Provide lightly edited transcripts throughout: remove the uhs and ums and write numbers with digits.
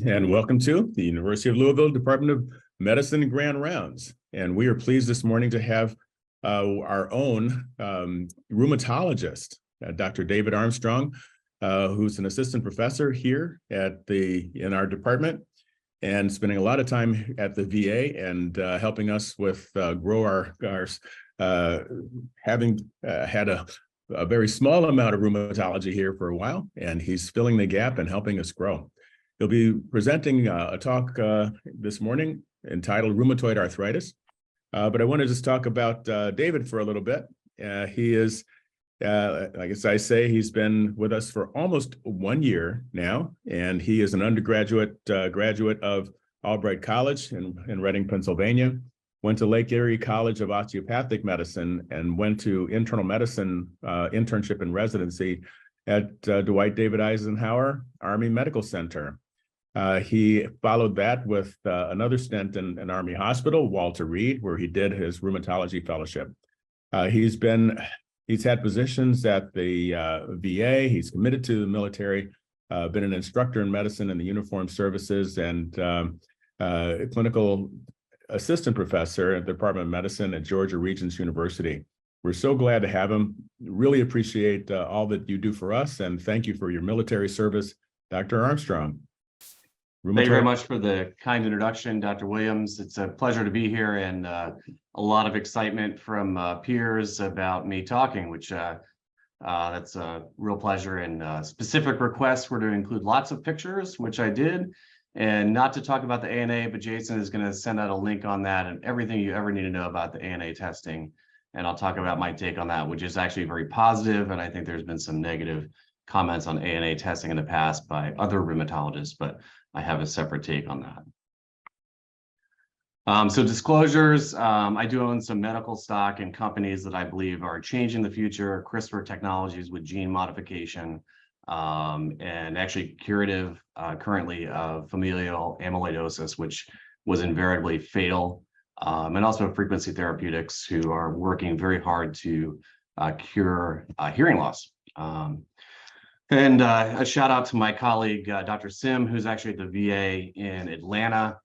and welcome to the University of Louisville Department of Medicine Grand Rounds. And we are pleased this morning to have our own rheumatologist, Dr. David Armstrong, who's an assistant professor here in our department and spending a lot of time at the VA and helping us with grow our having had a very small amount of rheumatology here for a while, and he's filling the gap and helping us grow. He'll be presenting a talk this morning entitled Rheumatoid Arthritis. But I want to just talk about David for a little bit. He is, like as I say, he's been with us for almost 1 year now, and he is an undergraduate graduate of Albright College in Reading, Pennsylvania. Went to Lake Erie College of Osteopathic Medicine and went to internal medicine internship and residency at Dwight David Eisenhower Army Medical Center. He followed that with another stint in an Army hospital, Walter Reed, where he did his rheumatology fellowship. He's had positions at the VA. He's committed to the military, been an instructor in medicine in the uniformed services, and clinical assistant professor at the Department of Medicine at Georgia Regents University. We're so glad to have him. Really appreciate all that you do for us, and thank you for your military service, Dr. Armstrong. Thank you very much for the kind introduction, Dr. Williams. It's a pleasure to be here, and a lot of excitement from peers about me talking, which that's a real pleasure. And specific requests were to include lots of pictures, which I did, and not to talk about the ANA, but Jason is going to send out a link on that and everything you ever need to know about the ANA testing. And I'll talk about my take on that, which is actually very positive, and I think there's been some negative comments on ANA testing in the past by other rheumatologists, but I have a separate take on that. So disclosures, I do own some medical stock in companies that I believe are changing the future, CRISPR technologies with gene modification, and actually curative currently of familial amyloidosis, which was invariably fatal, and also frequency therapeutics, who are working very hard to cure hearing loss. And a shout out to my colleague, Dr. Sim, who's actually at the VA in Atlanta.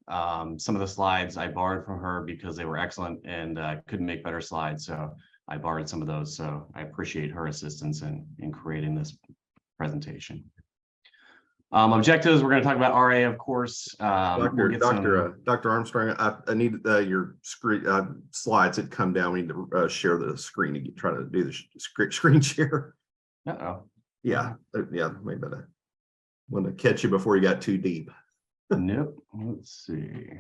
Some of the slides I borrowed from her because they were excellent, and couldn't make better slides, so I borrowed some of those. So I appreciate her assistance in creating this presentation. Objectives, we're going to talk about RA, of course. Dr. Armstrong, I need your screen slides that come down. We need to share the screen and try to do the screen share. Uh-oh. Yeah, maybe I want to catch you before you got too deep. Nope. Let's see.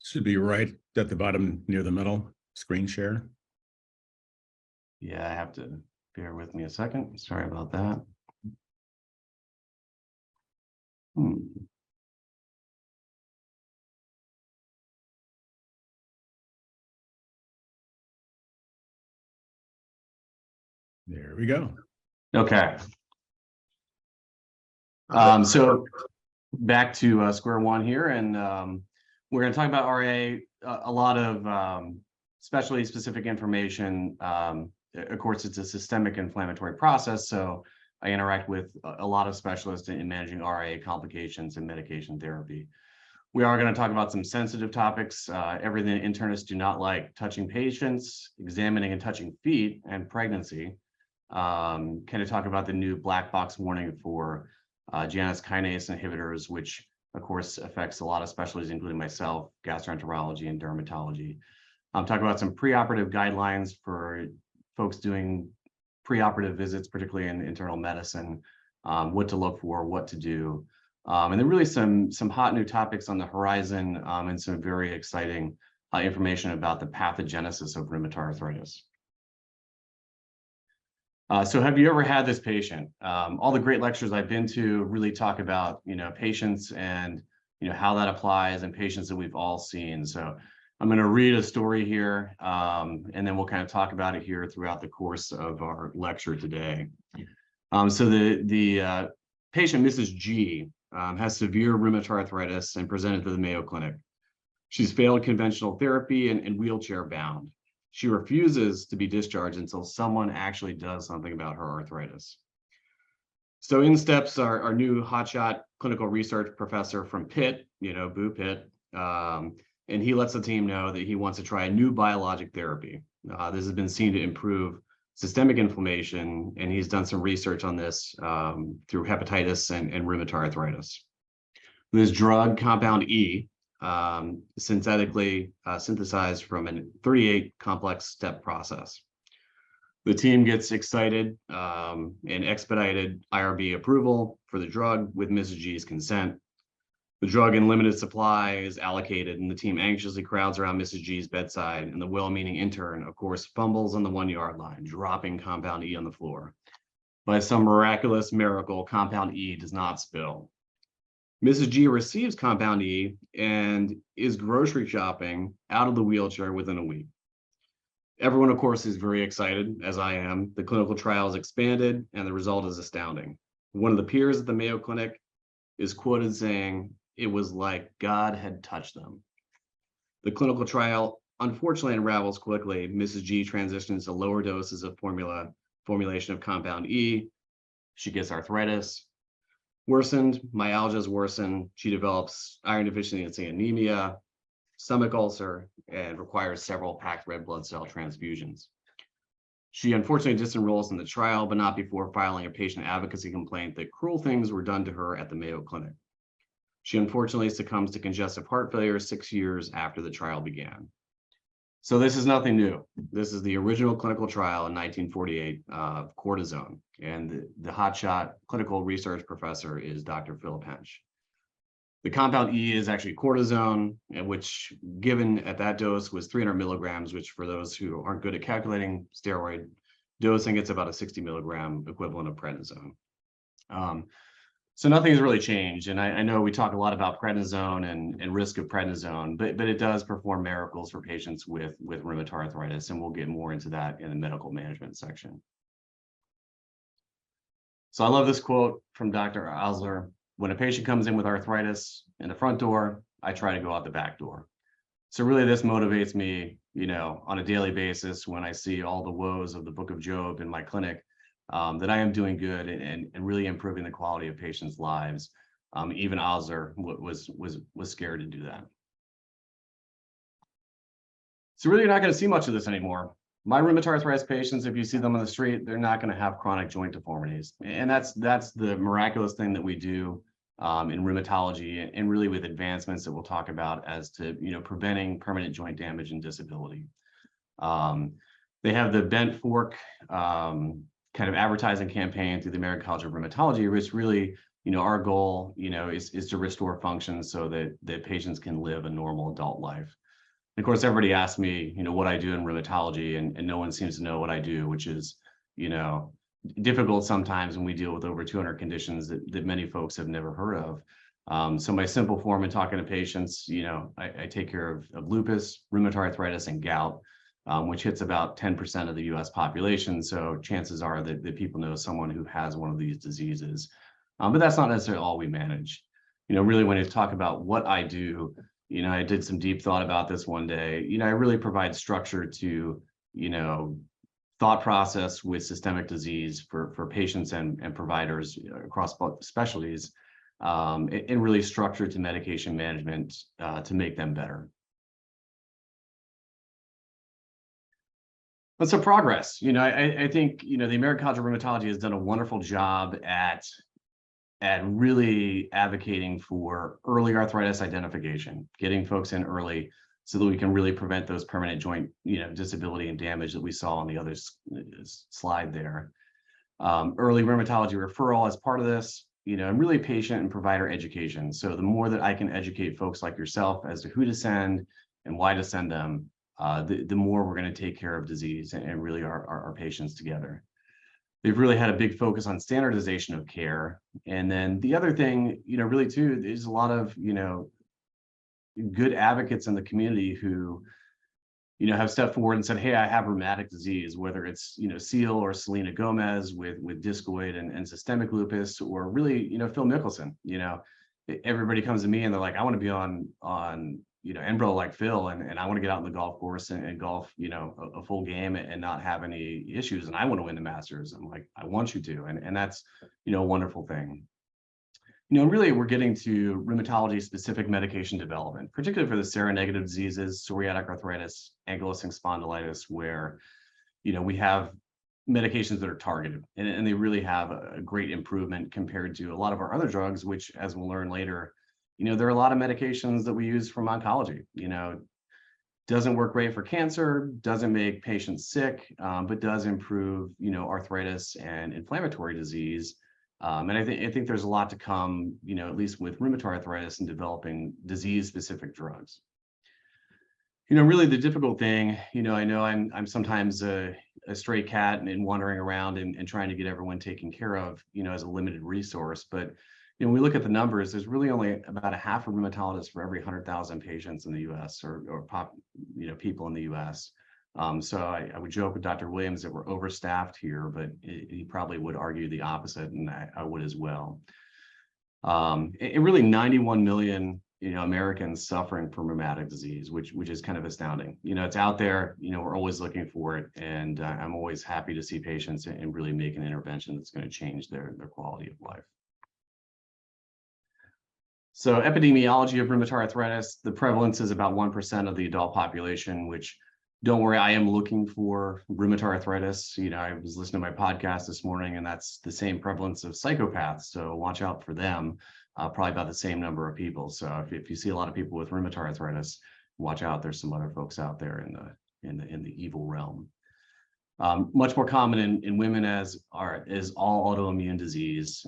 Should be right at the bottom near the middle, screen share. Yeah, I have to bear with me a second. Sorry about that. There we go. Okay. So back to square one here, and we're going to talk about RA, a lot of specialty specific information. Of course, it's a systemic inflammatory process, so I interact with a lot of specialists in managing RA complications and medication therapy. We are going to talk about some sensitive topics, everything internists do not like: touching patients, examining and touching feet, and pregnancy. Kind of talk about the new black box warning for Janus kinase inhibitors, which of course affects a lot of specialties, including myself, gastroenterology and dermatology. Talk about some preoperative guidelines for folks doing preoperative visits, particularly in internal medicine, what to look for, what to do. And then really some hot new topics on the horizon, and some very exciting information about the pathogenesis of rheumatoid arthritis. So have you ever had this patient? All the great lectures I've been to really talk about, patients and, how that applies, and patients that we've all seen. So I'm going to read a story here, and then we'll kind of talk about it here throughout the course of our lecture today. So the patient, Mrs. G, has severe rheumatoid arthritis and presented to the Mayo Clinic. She's failed conventional therapy and wheelchair bound. She refuses to be discharged until someone actually does something about her arthritis. So in steps our new hotshot clinical research professor from Pitt, Boo Pitt, and he lets the team know that he wants to try a new biologic therapy. This has been seen to improve systemic inflammation, and he's done some research on this through hepatitis and rheumatoid arthritis. This drug, compound E, synthetically synthesized from a 38 complex step process. The team gets excited and expedited IRB approval for the drug with Mrs. G's consent. The drug in limited supply is allocated, and the team anxiously crowds around Mrs. G's bedside, and the well-meaning intern, of course, fumbles on the 1-yard line, dropping compound E on the floor. By some miraculous miracle, compound E does not spill. Mrs. G receives compound E and is grocery shopping out of the wheelchair within a week. Everyone, of course, is very excited, as I am. The clinical trial is expanded, and the result is astounding. One of the peers at the Mayo Clinic is quoted saying, "It was like God had touched them." The clinical trial unfortunately unravels quickly. Mrs. G transitions to lower doses of formulation of compound E. She gets arthritis, worsened, myalgias worsen. She develops iron deficiency anemia, stomach ulcer, and requires several packed red blood cell transfusions. She unfortunately disenrolls in the trial, but not before filing a patient advocacy complaint that cruel things were done to her at the Mayo Clinic. She unfortunately succumbs to congestive heart failure 6 years after the trial began. So this is nothing new. This is the original clinical trial in 1948 of cortisone, and the hotshot clinical research professor is Dr. Philip Hench. The compound E is actually cortisone, which given at that dose was 300 milligrams, which for those who aren't good at calculating steroid dosing, it's about a 60 milligram equivalent of prednisone. So nothing has really changed. And I know we talk a lot about prednisone and risk of prednisone, but it does perform miracles for patients with rheumatoid arthritis, and we'll get more into that in the medical management section. So I love this quote from Dr. Osler. "When a patient comes in with arthritis in the front door, I try to go out the back door." So really this motivates me, on a daily basis when I see all the woes of the book of Job in my clinic, that I am doing good and really improving the quality of patients' lives. Even Osler was scared to do that. So really you're not going to see much of this anymore. My rheumatoid arthritis patients, if you see them on the street, they're not going to have chronic joint deformities. And that's the miraculous thing that we do in rheumatology, and really with advancements that we'll talk about as to, preventing permanent joint damage and disability. They have the bent fork kind of advertising campaign through the American College of Rheumatology, which really, our goal, is to restore function so that patients can live a normal adult life. And of course, everybody asks me, what I do in rheumatology, and no one seems to know what I do, which is, difficult sometimes when we deal with over 200 conditions that many folks have never heard of. So my simple form in talking to patients, I take care of lupus, rheumatoid arthritis, and gout, which hits about 10% of the US population. So chances are that people know someone who has one of these diseases. But that's not necessarily all we manage. Really when I talk about what I do, I did some deep thought about this one day. I really provide structure to, thought process with systemic disease for patients and providers across both specialties, and really structure to medication management to make them better. But some progress, I think, the American College of Rheumatology has done a wonderful job at really advocating for early arthritis identification, getting folks in early so that we can really prevent those permanent joint, disability and damage that we saw on the other slide there. Early rheumatology referral as part of this, and really patient and provider education. So the more that I can educate folks like yourself as to who to send and why to send them, the more we're going to take care of disease and really our patients together. They've really had a big focus on standardization of care. And then the other thing, really too, is a lot of, good advocates in the community who, have stepped forward and said, hey, I have rheumatic disease, whether it's, Seal or Selena Gomez with discoid and systemic lupus, or really, Phil Mickelson. Everybody comes to me and they're like, I want to be on Enbro like Phil, and I want to get out on the golf course and golf, a full game and not have any issues. And I want to win the Masters. I'm like, I want you to, and that's, a wonderful thing. Really, we're getting to rheumatology specific medication development, particularly for the seronegative diseases, psoriatic arthritis, ankylosing spondylitis, where, we have medications that are targeted and they really have a great improvement compared to a lot of our other drugs, which, as we'll learn later, there are a lot of medications that we use from oncology, doesn't work great for cancer, doesn't make patients sick, but does improve, arthritis and inflammatory disease. And I think there's a lot to come, at least with rheumatoid arthritis and developing disease-specific drugs. Really the difficult thing, I know I'm sometimes a stray cat and wandering around and trying to get everyone taken care of, as a limited resource. But when we look at the numbers, there's really only about a half a rheumatologist for every 100,000 patients in the U.S. or people in the U.S. So I would joke with Dr. Williams that we're overstaffed here, but he probably would argue the opposite, and I would as well. And really 91 million, Americans suffering from rheumatic disease, which is kind of astounding. It's out there, we're always looking for it. And I'm always happy to see patients and really make an intervention that's going to change their quality of life. So epidemiology of rheumatoid arthritis, the prevalence is about 1% of the adult population, which, don't worry, I am looking for rheumatoid arthritis. I was listening to my podcast this morning, and that's the same prevalence of psychopaths. So watch out for them. Probably about the same number of people. So if you see a lot of people with rheumatoid arthritis, watch out. There's some other folks out there in the evil realm. Much more common in women is all autoimmune disease.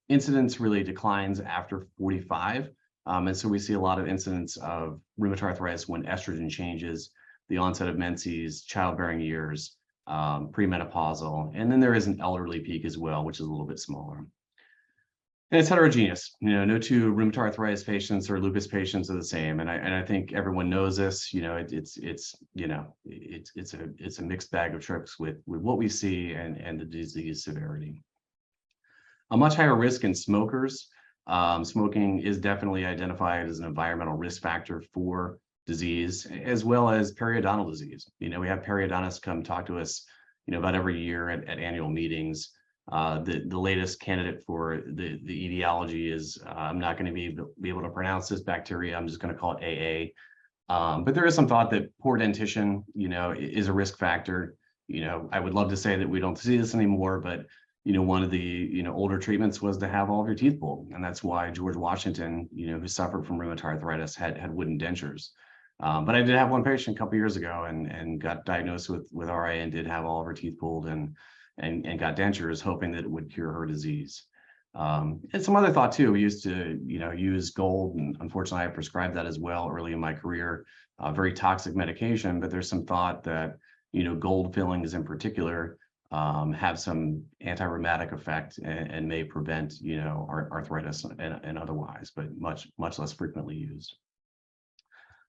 Incidence really declines after 45. And so we see a lot of incidents of rheumatoid arthritis when estrogen changes, the onset of menses, childbearing years, premenopausal. And then there is an elderly peak as well, which is a little bit smaller. And it's heterogeneous. No two rheumatoid arthritis patients or lupus patients are the same. And I think everyone knows this. It's a mixed bag of tricks with what we see and the disease severity. A much higher risk in smokers. Smoking is definitely identified as an environmental risk factor for disease, as well as periodontal disease. We have periodontists come talk to us, about every year at annual meetings. The latest candidate for the etiology is, I'm not going to be able to pronounce this bacteria. I'm just going to call it AA. But there is some thought that poor dentition, is a risk factor. I would love to say that we don't see this anymore, but one of the older treatments was to have all of your teeth pulled, and that's why George Washington, who suffered from rheumatoid arthritis, had wooden dentures. But I did have one patient a couple years ago and got diagnosed with RA and did have all of her teeth pulled and got dentures, hoping that it would cure her disease. And some other thought too. We used to, use gold, and unfortunately, I prescribed that as well early in my career. Very toxic medication, but there's some thought that gold fillings in particular have some anti-rheumatic effect and may prevent arthritis and otherwise, but much less frequently used.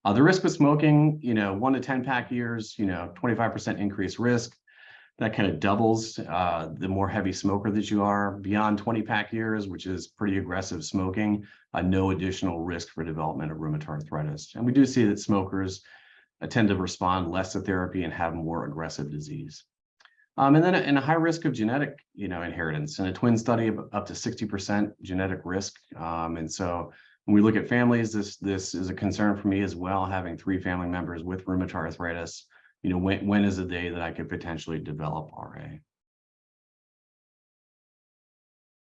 The risk of smoking, 1 to 10 pack years, 25% increased risk. That kind of doubles the more heavy smoker that you are. Beyond 20 pack years, which is pretty aggressive smoking, no additional risk for development of rheumatoid arthritis. And we do see that smokers tend to respond less to therapy and have more aggressive disease. And then in a high risk of genetic, inheritance. In a twin study, up to 60% genetic risk. And so when we look at families, this is a concern for me as well, having 3 family members with rheumatoid arthritis. When is the day that I could potentially develop RA?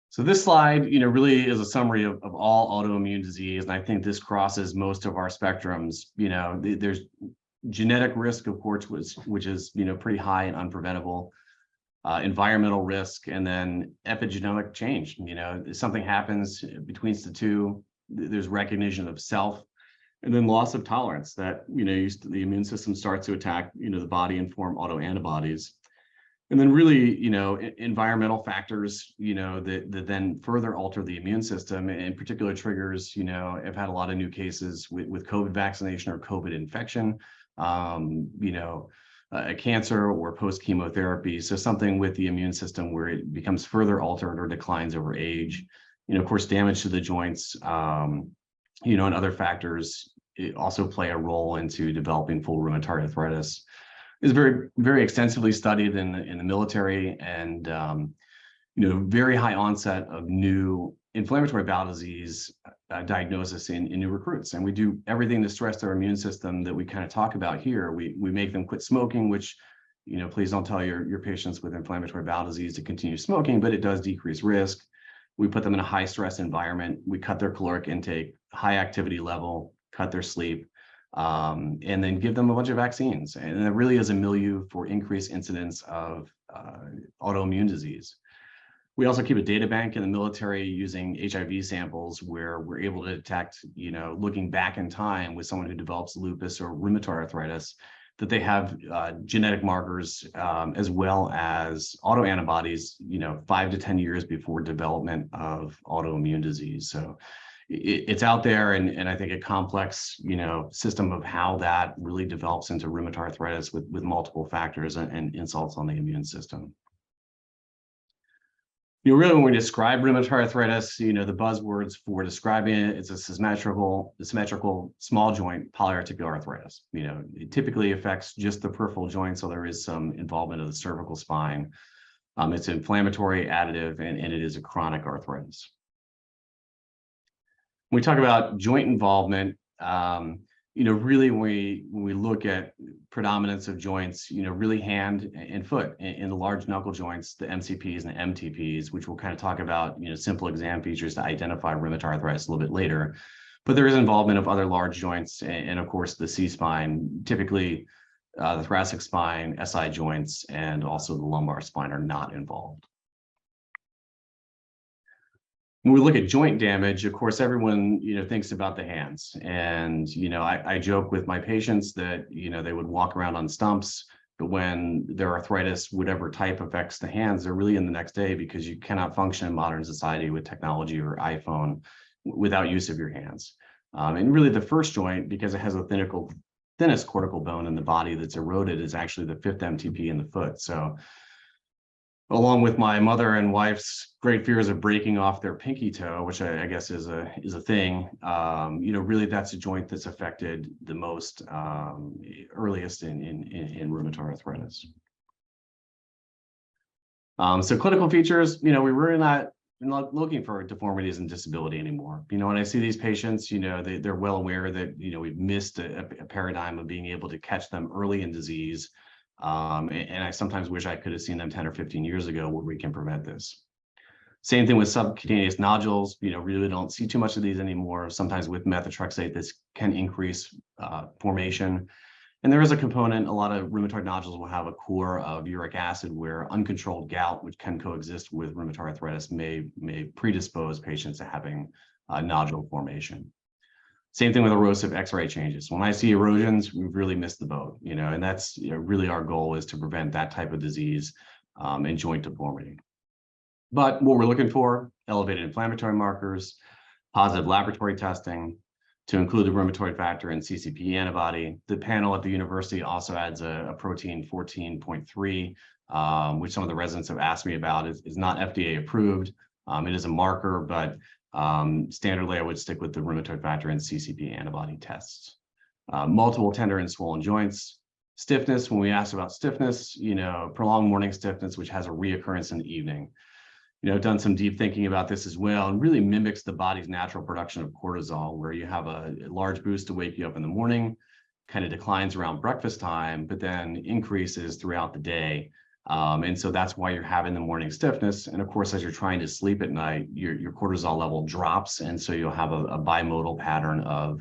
So this slide, really is a summary of all autoimmune disease. And I think this crosses most of our spectrums. There's genetic risk, of course, which is, pretty high and unpreventable. Environmental risk, and then epigenetic change. If something happens between the two, there's recognition of self. And then loss of tolerance that, the immune system starts to attack, the body and form autoantibodies. And then really, environmental factors, that then further alter the immune system. In particular triggers, I've had a lot of new cases with COVID vaccination or COVID infection, a cancer or post-chemotherapy. So something with the immune system where it becomes further altered or declines over age. Of course, damage to the joints, and other factors also play a role into developing full rheumatoid arthritis. It's very, very extensively studied in the military, and very high onset of new inflammatory bowel disease diagnosis in new recruits. And we do everything to stress their immune system that we kind of talk about here. We make them quit smoking, which, please don't tell your patients with inflammatory bowel disease to continue smoking, but it does decrease risk. We put them in a high stress environment. We cut their caloric intake, high activity level, cut their sleep, and then give them a bunch of vaccines. And it really is a milieu for increased incidence of autoimmune disease. We also keep a data bank in the military using HIV samples, where we're able to detect, looking back in time with someone who develops lupus or rheumatoid arthritis, that they have genetic markers as well as autoantibodies, 5 to 10 years before development of autoimmune disease. So it's out there, and I think a complex, system of how that really develops into rheumatoid arthritis with multiple factors and insults on the immune system. Really, when we describe rheumatoid arthritis, the buzzwords for describing it, it's a symmetrical small joint polyarticular arthritis. It typically affects just the peripheral joint, so there is some involvement of the cervical spine. It's inflammatory, additive, and it is a chronic arthritis. When we talk about joint involvement, really when we look at predominance of joints, really hand and foot in the large knuckle joints, the MCPs and the MTPs, which we'll kind of talk about, simple exam features to identify rheumatoid arthritis a little bit later. But there is involvement of other large joints, and of course the C-spine, typically the thoracic spine, SI joints, and also the lumbar spine are not involved. When we look at joint damage, of course, everyone, thinks about the hands. And, I joke with my patients that, they would walk around on stumps, but when their arthritis, whatever type affects the hands, they're really in the next day, because you cannot function in modern society with technology or iPhone without use of your hands. And really the first joint, because it has the thinnest cortical bone in the body that's eroded, is actually the 5th MTP in the foot. So along with my mother and wife's great fears of breaking off their pinky toe, which I guess is a thing, really that's a joint that's affected the most earliest in rheumatoid arthritis. So clinical features, we're really not looking for deformities and disability anymore. When I see these patients, they're well aware that, we've missed a paradigm of being able to catch them early in disease. And I sometimes wish I could have seen them 10 or 15 years ago, where we can prevent this. Same thing with subcutaneous nodules. Really don't see too much of these anymore. Sometimes with methotrexate, this can increase formation. And there is a component, a lot of rheumatoid nodules will have a core of uric acid, where uncontrolled gout, which can coexist with rheumatoid arthritis, may predispose patients to having nodule formation. Same thing with erosive X-ray changes. When I see erosions, we've really missed the boat, and that's really our goal, is to prevent that type of disease and joint deformity. But what we're looking for, elevated inflammatory markers, positive laboratory testing, to include the rheumatoid factor and CCP antibody. The panel at the university also adds a protein 14.3, which some of the residents have asked me about. Is not FDA approved. It is a marker, but standardly I would stick with the rheumatoid factor and CCP antibody tests. Multiple tender and swollen joints. Stiffness, when we asked about stiffness, prolonged morning stiffness, which has a reoccurrence in the evening. Done some deep thinking about this as well, and really mimics the body's natural production of cortisol, where you have a large boost to wake you up in the morning, kind of declines around breakfast time, but then increases throughout the day. And so that's why you're having the morning stiffness. And of course, as you're trying to sleep at night, your cortisol level drops. And so you'll have a bimodal pattern of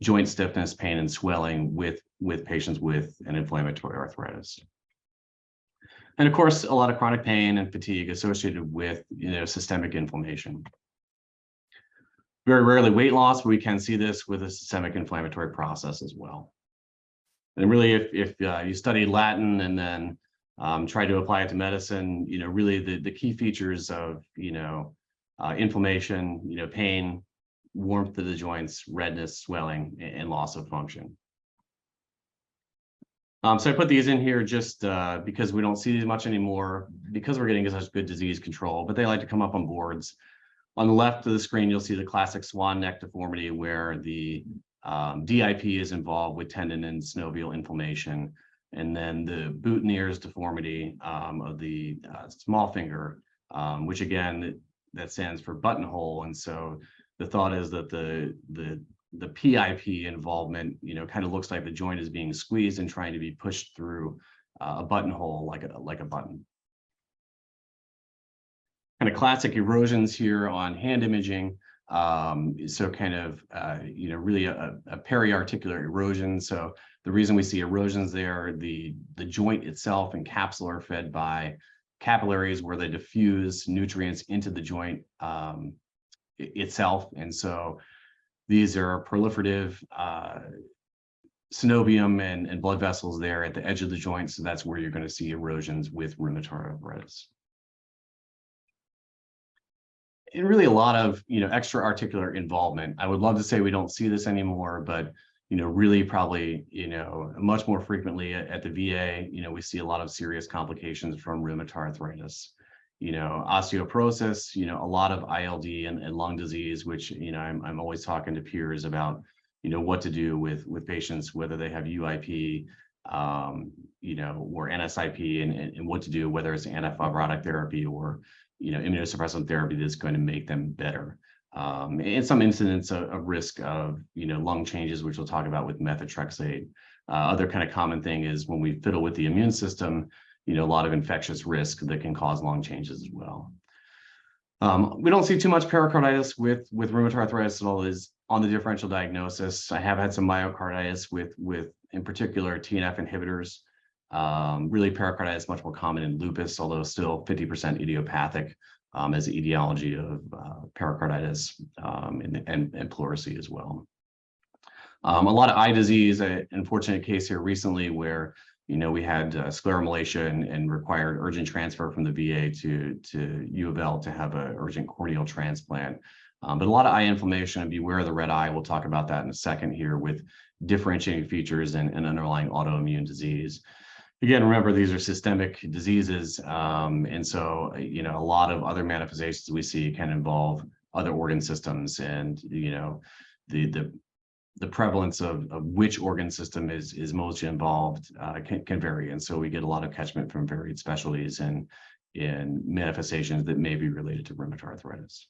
joint stiffness, pain, and swelling with patients with an inflammatory arthritis. And of course, a lot of chronic pain and fatigue associated with systemic inflammation. Very rarely weight loss, but we can see this with a systemic inflammatory process as well. And really, if you study Latin and then try to apply it to medicine, really the key features of inflammation, pain, warmth of the joints, redness, swelling, and loss of function. So I put these in here just because we don't see these much anymore, because we're getting such good disease control, but they like to come up on boards. On the left of the screen, you'll see the classic swan neck deformity, where the DIP is involved with tendon and synovial inflammation. And then the Boutonniere's deformity of the small finger, which again, that stands for buttonhole. And so the thought is that the PIP involvement, kind of looks like the joint is being squeezed and trying to be pushed through a buttonhole like a button. Kind of classic erosions here on hand imaging. So kind of, really a peri-articular erosion. So the reason we see erosions there, the joint itself and capsule are fed by capillaries where they diffuse nutrients into the joint itself. And so these are proliferative synovium and blood vessels there at the edge of the joint. So that's where you're going to see erosions with rheumatoid arthritis. And really a lot of, extra-articular involvement. I would love to say we don't see this anymore, but, really probably, much more frequently at the VA, we see a lot of serious complications from rheumatoid arthritis. Osteoporosis, a lot of ILD and lung disease, which, I'm always talking to peers about, what to do with patients, whether they have UIP, or NSIP, and what to do, whether it's antifibrotic therapy or, immunosuppressant therapy that's going to make them better. And some incidents of risk of, lung changes, which we'll talk about with methotrexate. Other kind of common thing is when we fiddle with the immune system, a lot of infectious risk that can cause lung changes as well. We don't see too much pericarditis with rheumatoid arthritis at all. Is on the differential diagnosis. I have had some myocarditis with in particular TNF inhibitors. Really pericarditis is much more common in lupus, although still 50% idiopathic as the etiology of pericarditis and pleurisy as well. A lot of eye disease, an unfortunate case here recently where we had scleromalacia and required urgent transfer from the VA to UofL to have an urgent corneal transplant. But a lot of eye inflammation, and beware of the red eye. We'll talk about that in a second here with differentiating features and underlying autoimmune disease. Again, remember, these are systemic diseases. And so, a lot of other manifestations we see can involve other organ systems, and, the prevalence of which organ system is most involved can vary. And so we get a lot of catchment from varied specialties and manifestations that may be related to rheumatoid arthritis.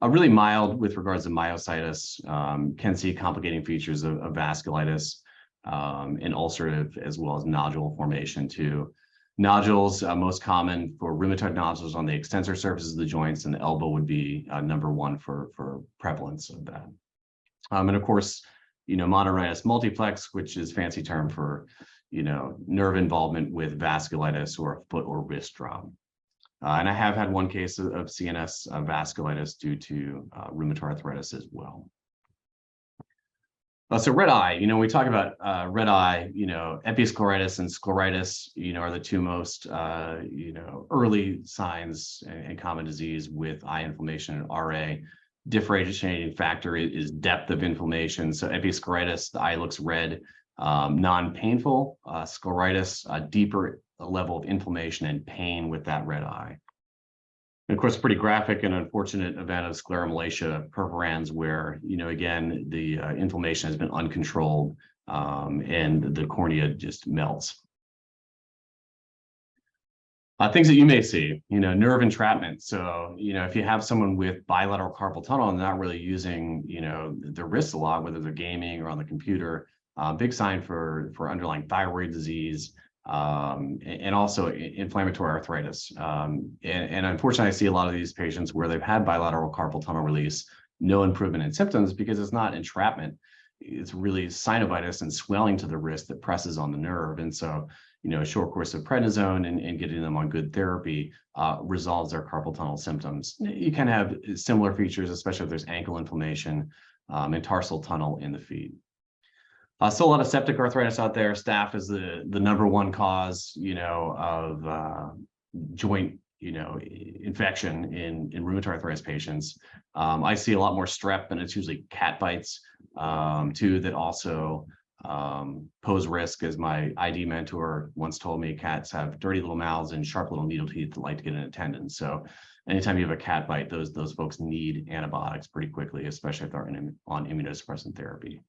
Really mild with regards to myositis, can see complicating features of vasculitis, and ulcerative, as well as nodule formation too. Nodules, most common for rheumatoid nodules on the extensor surfaces of the joints, and the elbow would be number one for prevalence of that. And of course, mononeuritis multiplex, which is fancy term for, nerve involvement with vasculitis or a foot or wrist drop. And I have had one case of CNS vasculitis due to rheumatoid arthritis as well. So red eye, we talk about red eye, episcleritis and scleritis, are the two most, early signs and common disease with eye inflammation and RA. Differentiating factor is depth of inflammation. So episcleritis, the eye looks red, non-painful. Scleritis, a deeper level of inflammation and pain with that red eye. And of course, pretty graphic and unfortunate event of scleromalacia perforans, where, again, the inflammation has been uncontrolled and the cornea just melts. Things that you may see, nerve entrapment. So, if you have someone with bilateral carpal tunnel and not really using, their wrists a lot, whether they're gaming or on the computer, big sign for underlying thyroid disease, and also inflammatory arthritis. And unfortunately, I see a lot of these patients where they've had bilateral carpal tunnel release, no improvement in symptoms because it's not entrapment. It's really synovitis and swelling to the wrist that presses on the nerve. And so, a short course of prednisone and getting them on good therapy resolves their carpal tunnel symptoms. You can have similar features, especially if there's ankle inflammation and tarsal tunnel in the feet. Still a lot of septic arthritis out there. Staph is the number one cause, of joint, infection in rheumatoid arthritis patients. I see a lot more strep, and it's usually cat bites too that also pose risk. As my ID mentor once told me, cats have dirty little mouths and sharp little needle teeth that like to get in a tendon. So anytime you have a cat bite, those folks need antibiotics pretty quickly, especially if they're on immunosuppressant therapy.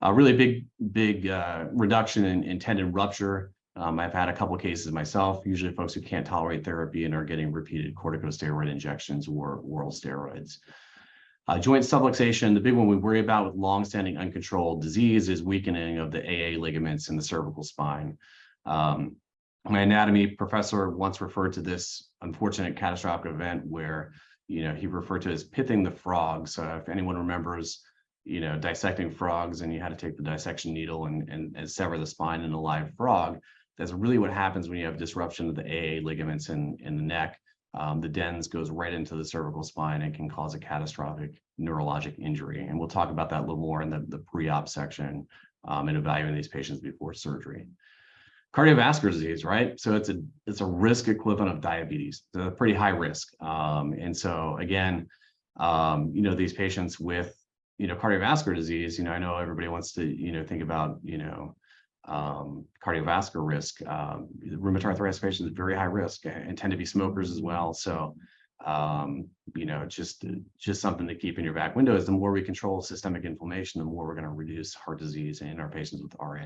A really big reduction in tendon rupture. I've had a couple of cases myself, usually folks who can't tolerate therapy and are getting repeated corticosteroid injections or oral steroids. Joint subluxation, the big one we worry about with longstanding uncontrolled disease is weakening of the AA ligaments in the cervical spine. My anatomy professor once referred to this unfortunate catastrophic event where, he referred to it as pithing the frog. So if anyone remembers, dissecting frogs and you had to take the dissection needle and sever the spine in a live frog, that's really what happens when you have disruption of the AA ligaments in the neck. The dens goes right into the cervical spine and can cause a catastrophic neurologic injury. And we'll talk about that a little more in the pre-op section and evaluating these patients before surgery. Cardiovascular disease, right? So it's a risk equivalent of diabetes. It's a pretty high risk. And so again, these patients with, cardiovascular disease, I know everybody wants to, think about, cardiovascular risk. Rheumatoid arthritis patients are very high risk and tend to be smokers as well. So, just something to keep in your back window is the more we control systemic inflammation, the more we're going to reduce heart disease in our patients with RA.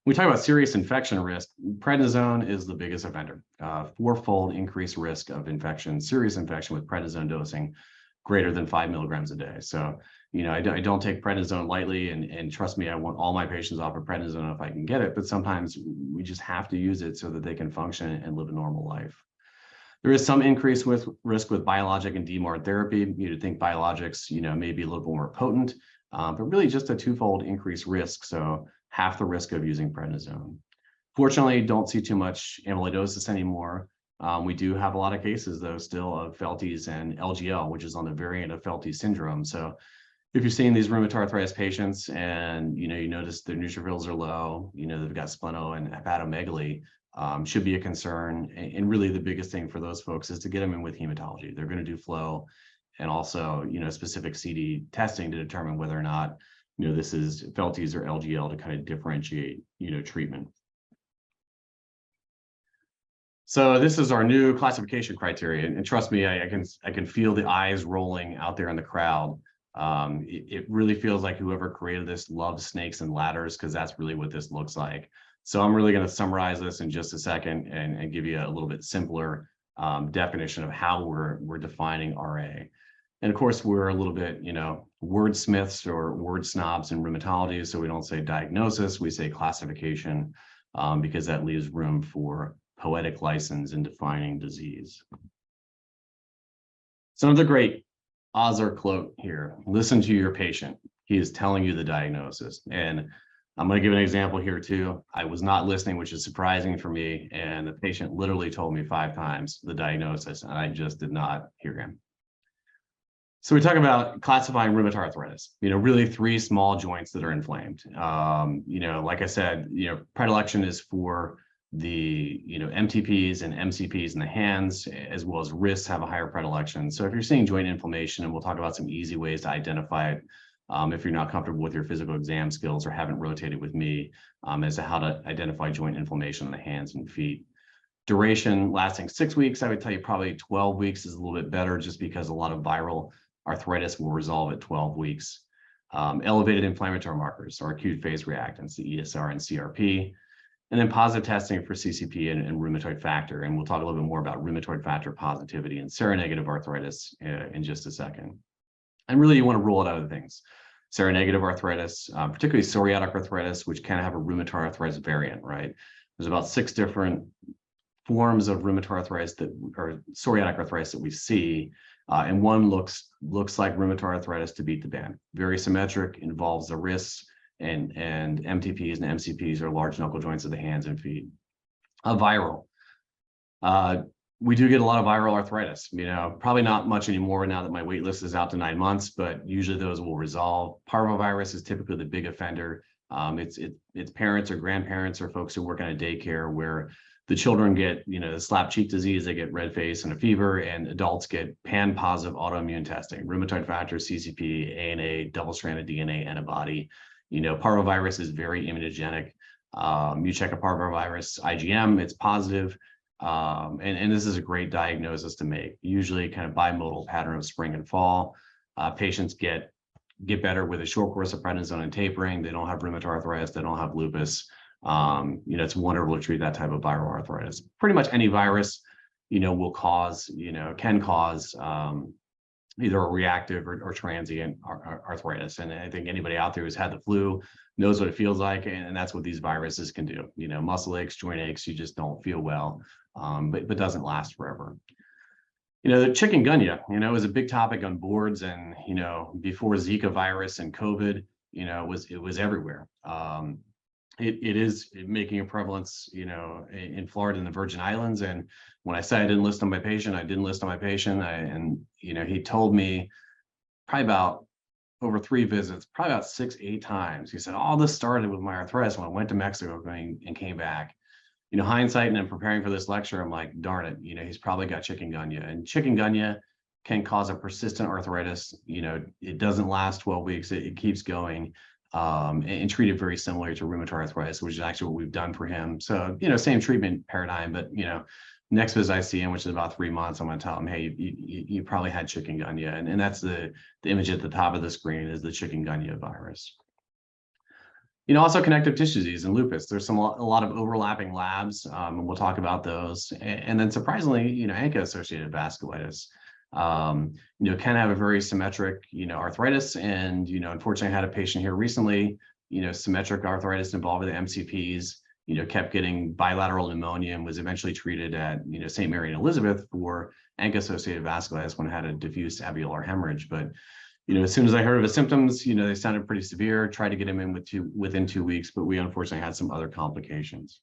When we talk about serious infection risk, prednisone is the biggest offender. Fourfold increased risk of infection, serious infection with prednisone dosing greater than 5 milligrams a day. So, I don't take prednisone lightly, and trust me, I want all my patients off of prednisone if I can get it, but sometimes we just have to use it so that they can function and live a normal life. There is some increase with risk with biologic and DMARD therapy. You'd think biologics, may be a little bit more potent, but really just a twofold increased risk. So half the risk of using prednisone. Fortunately, don't see too much amyloidosis anymore. We do have a lot of cases, though, still of Felties and LGL, which is on the variant of Felties syndrome. So if you're seeing these rheumatoid arthritis patients and, you notice their neutrophils are low, they've got spleno and hepatomegaly, should be a concern. And really the biggest thing for those folks is to get them in with hematology. They're going to do flow and also, specific CD testing to determine whether or not, this is Felties or LGL to kind of differentiate, treatment. So this is our new classification criteria, and trust me, I can feel the eyes rolling out there in the crowd. It really feels like whoever created this loves snakes and ladders, because that's really what this looks like. So I'm really going to summarize this in just a second and give you a little bit simpler definition of how we're defining RA. And of course, we're a little bit, wordsmiths or word snobs in rheumatology, so we don't say diagnosis, we say classification, because that leaves room for poetic license in defining disease. So another great Ozer quote here: listen to your patient. He is telling you the diagnosis. And I'm going to give an example here too. I was not listening, which is surprising for me. And the patient literally told me 5 times the diagnosis, and I just did not hear him. So we talk about classifying rheumatoid arthritis, really 3 small joints that are inflamed. Like I said, predilection is for the, MTPs and MCPs in the hands, as well as wrists have a higher predilection. So if you're seeing joint inflammation, and we'll talk about some easy ways to identify it, if you're not comfortable with your physical exam skills or haven't rotated with me, as to how to identify joint inflammation in the hands and feet. Duration lasting 6 weeks, I would tell you probably 12 weeks is a little bit better, just because a lot of viral arthritis will resolve at 12 weeks. Elevated inflammatory markers or acute phase reactants, the ESR and CRP. And then positive testing for CCP and rheumatoid factor. And we'll talk a little bit more about rheumatoid factor positivity and seronegative arthritis in just a second. And really, you want to rule out other things. Seronegative arthritis, particularly psoriatic arthritis, which can have a rheumatoid arthritis variant, right? There's about 6 different forms of rheumatoid arthritis or psoriatic arthritis that we see. And one looks like rheumatoid arthritis to beat the band. Very symmetric, involves the wrists, and MTPs and MCPs are large knuckle joints of the hands and feet. Viral. We do get a lot of viral arthritis, probably not much anymore now that my wait list is out to 9 months, but usually those will resolve. Parvovirus is typically the big offender. It's parents or grandparents or folks who work in a daycare where the children get, the slap cheek disease, they get red face and a fever, and adults get pan-positive autoimmune testing, rheumatoid factor, CCP, ANA, double-stranded DNA antibody. Parvovirus is very immunogenic. You check a parvovirus IgM, it's positive. And this is a great diagnosis to make. Usually kind of bimodal pattern of spring and fall. Patients get get better with a short course of prednisone and tapering. They don't have rheumatoid arthritis. They don't have lupus. It's wonderful to treat that type of viral arthritis. Pretty much any virus, will cause, can cause either a reactive or transient arthritis. And I think anybody out there who's had the flu knows what it feels like, and that's what these viruses can do. Muscle aches, joint aches, you just don't feel well, but doesn't last forever. The chikungunya, was a big topic on boards, and before Zika virus and COVID, it was everywhere. It is making a prevalence, in Florida and the Virgin Islands. And when I say I didn't list on my patient, I didn't list on my patient. He told me probably about over 3 visits, probably about 6-8 times. He said, all this started with my arthritis when I went to Mexico and came back. Hindsight, and then preparing for this lecture, I'm like, darn it, he's probably got chikungunya. And chikungunya can cause a persistent arthritis. It doesn't last 12 weeks. It keeps going, and treated very similar to rheumatoid arthritis, which is actually what we've done for him. So, same treatment paradigm, but, next visit I see him, which is about 3 months, I'm going to tell him, hey, you probably had chikungunya. And that's the image at the top of the screen is the chikungunya virus. Also connective tissue disease and lupus. There's a lot of overlapping labs, and we'll talk about those. And then surprisingly, ANCA-associated vasculitis, can have a very symmetric, arthritis. And, unfortunately, I had a patient here recently, symmetric arthritis involving the MCPs, kept getting bilateral pneumonia and was eventually treated at, St. Mary and Elizabeth for ANCA-associated vasculitis when it had a diffuse alveolar hemorrhage. But as soon as I heard of his symptoms, they sounded pretty severe, tried to get him in within 2 weeks, but we unfortunately had some other complications.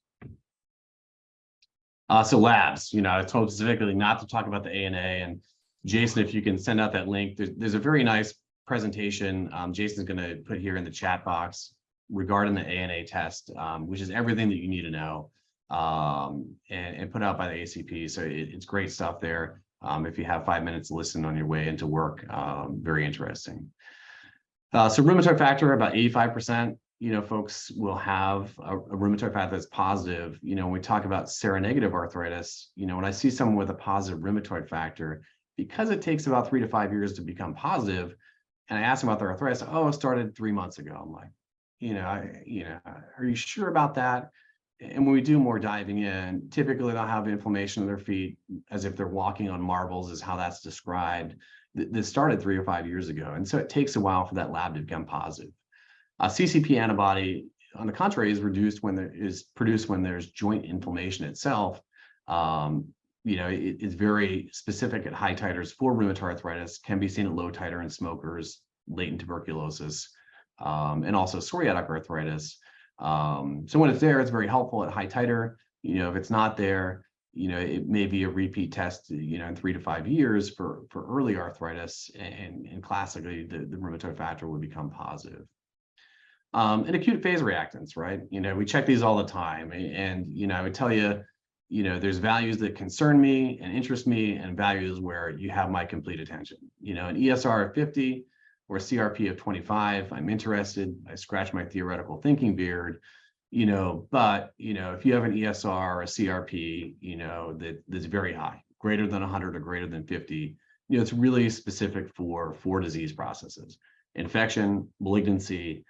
So labs, I told specifically not to talk about the ANA. And Jason, if you can send out that link, there's a very nice presentation Jason's going to put here in the chat box regarding the ANA test, which is everything that you need to know, and put out by the ACP. So it's great stuff there. If you have 5 minutes to listen on your way into work, very interesting. So rheumatoid factor, about 85%, folks will have a rheumatoid factor that's positive. When we talk about seronegative arthritis, when I see someone with a positive rheumatoid factor, because it takes about 3 to 5 years to become positive, and I ask them about their arthritis, oh, it started 3 months ago. I'm like, are you sure about that? And when we do more diving in, typically they'll have inflammation in their feet as if they're walking on marbles, is how that's described. This started 3 or 5 years ago. And so it takes a while for that lab to become positive. CCP antibody, on the contrary, is produced when there's joint inflammation itself. It's very specific at high titers for rheumatoid arthritis, can be seen at low titer in smokers, latent tuberculosis, and also psoriatic arthritis. So when it's there, it's very helpful at high titer. If it's not there, it may be a repeat test, in 3 to 5 years for early arthritis, and classically the rheumatoid factor would become positive. And acute phase reactants, right? We check these all the time, and I would tell you, there's values that concern me and interest me, and values where you have my complete attention. An ESR of 50 or a CRP of 25, I'm interested. I scratch my theoretical thinking beard, but if you have an ESR or a CRP, that's very high, greater than 100 or greater than 50, it's really specific for 4 disease processes: infection, malignancy,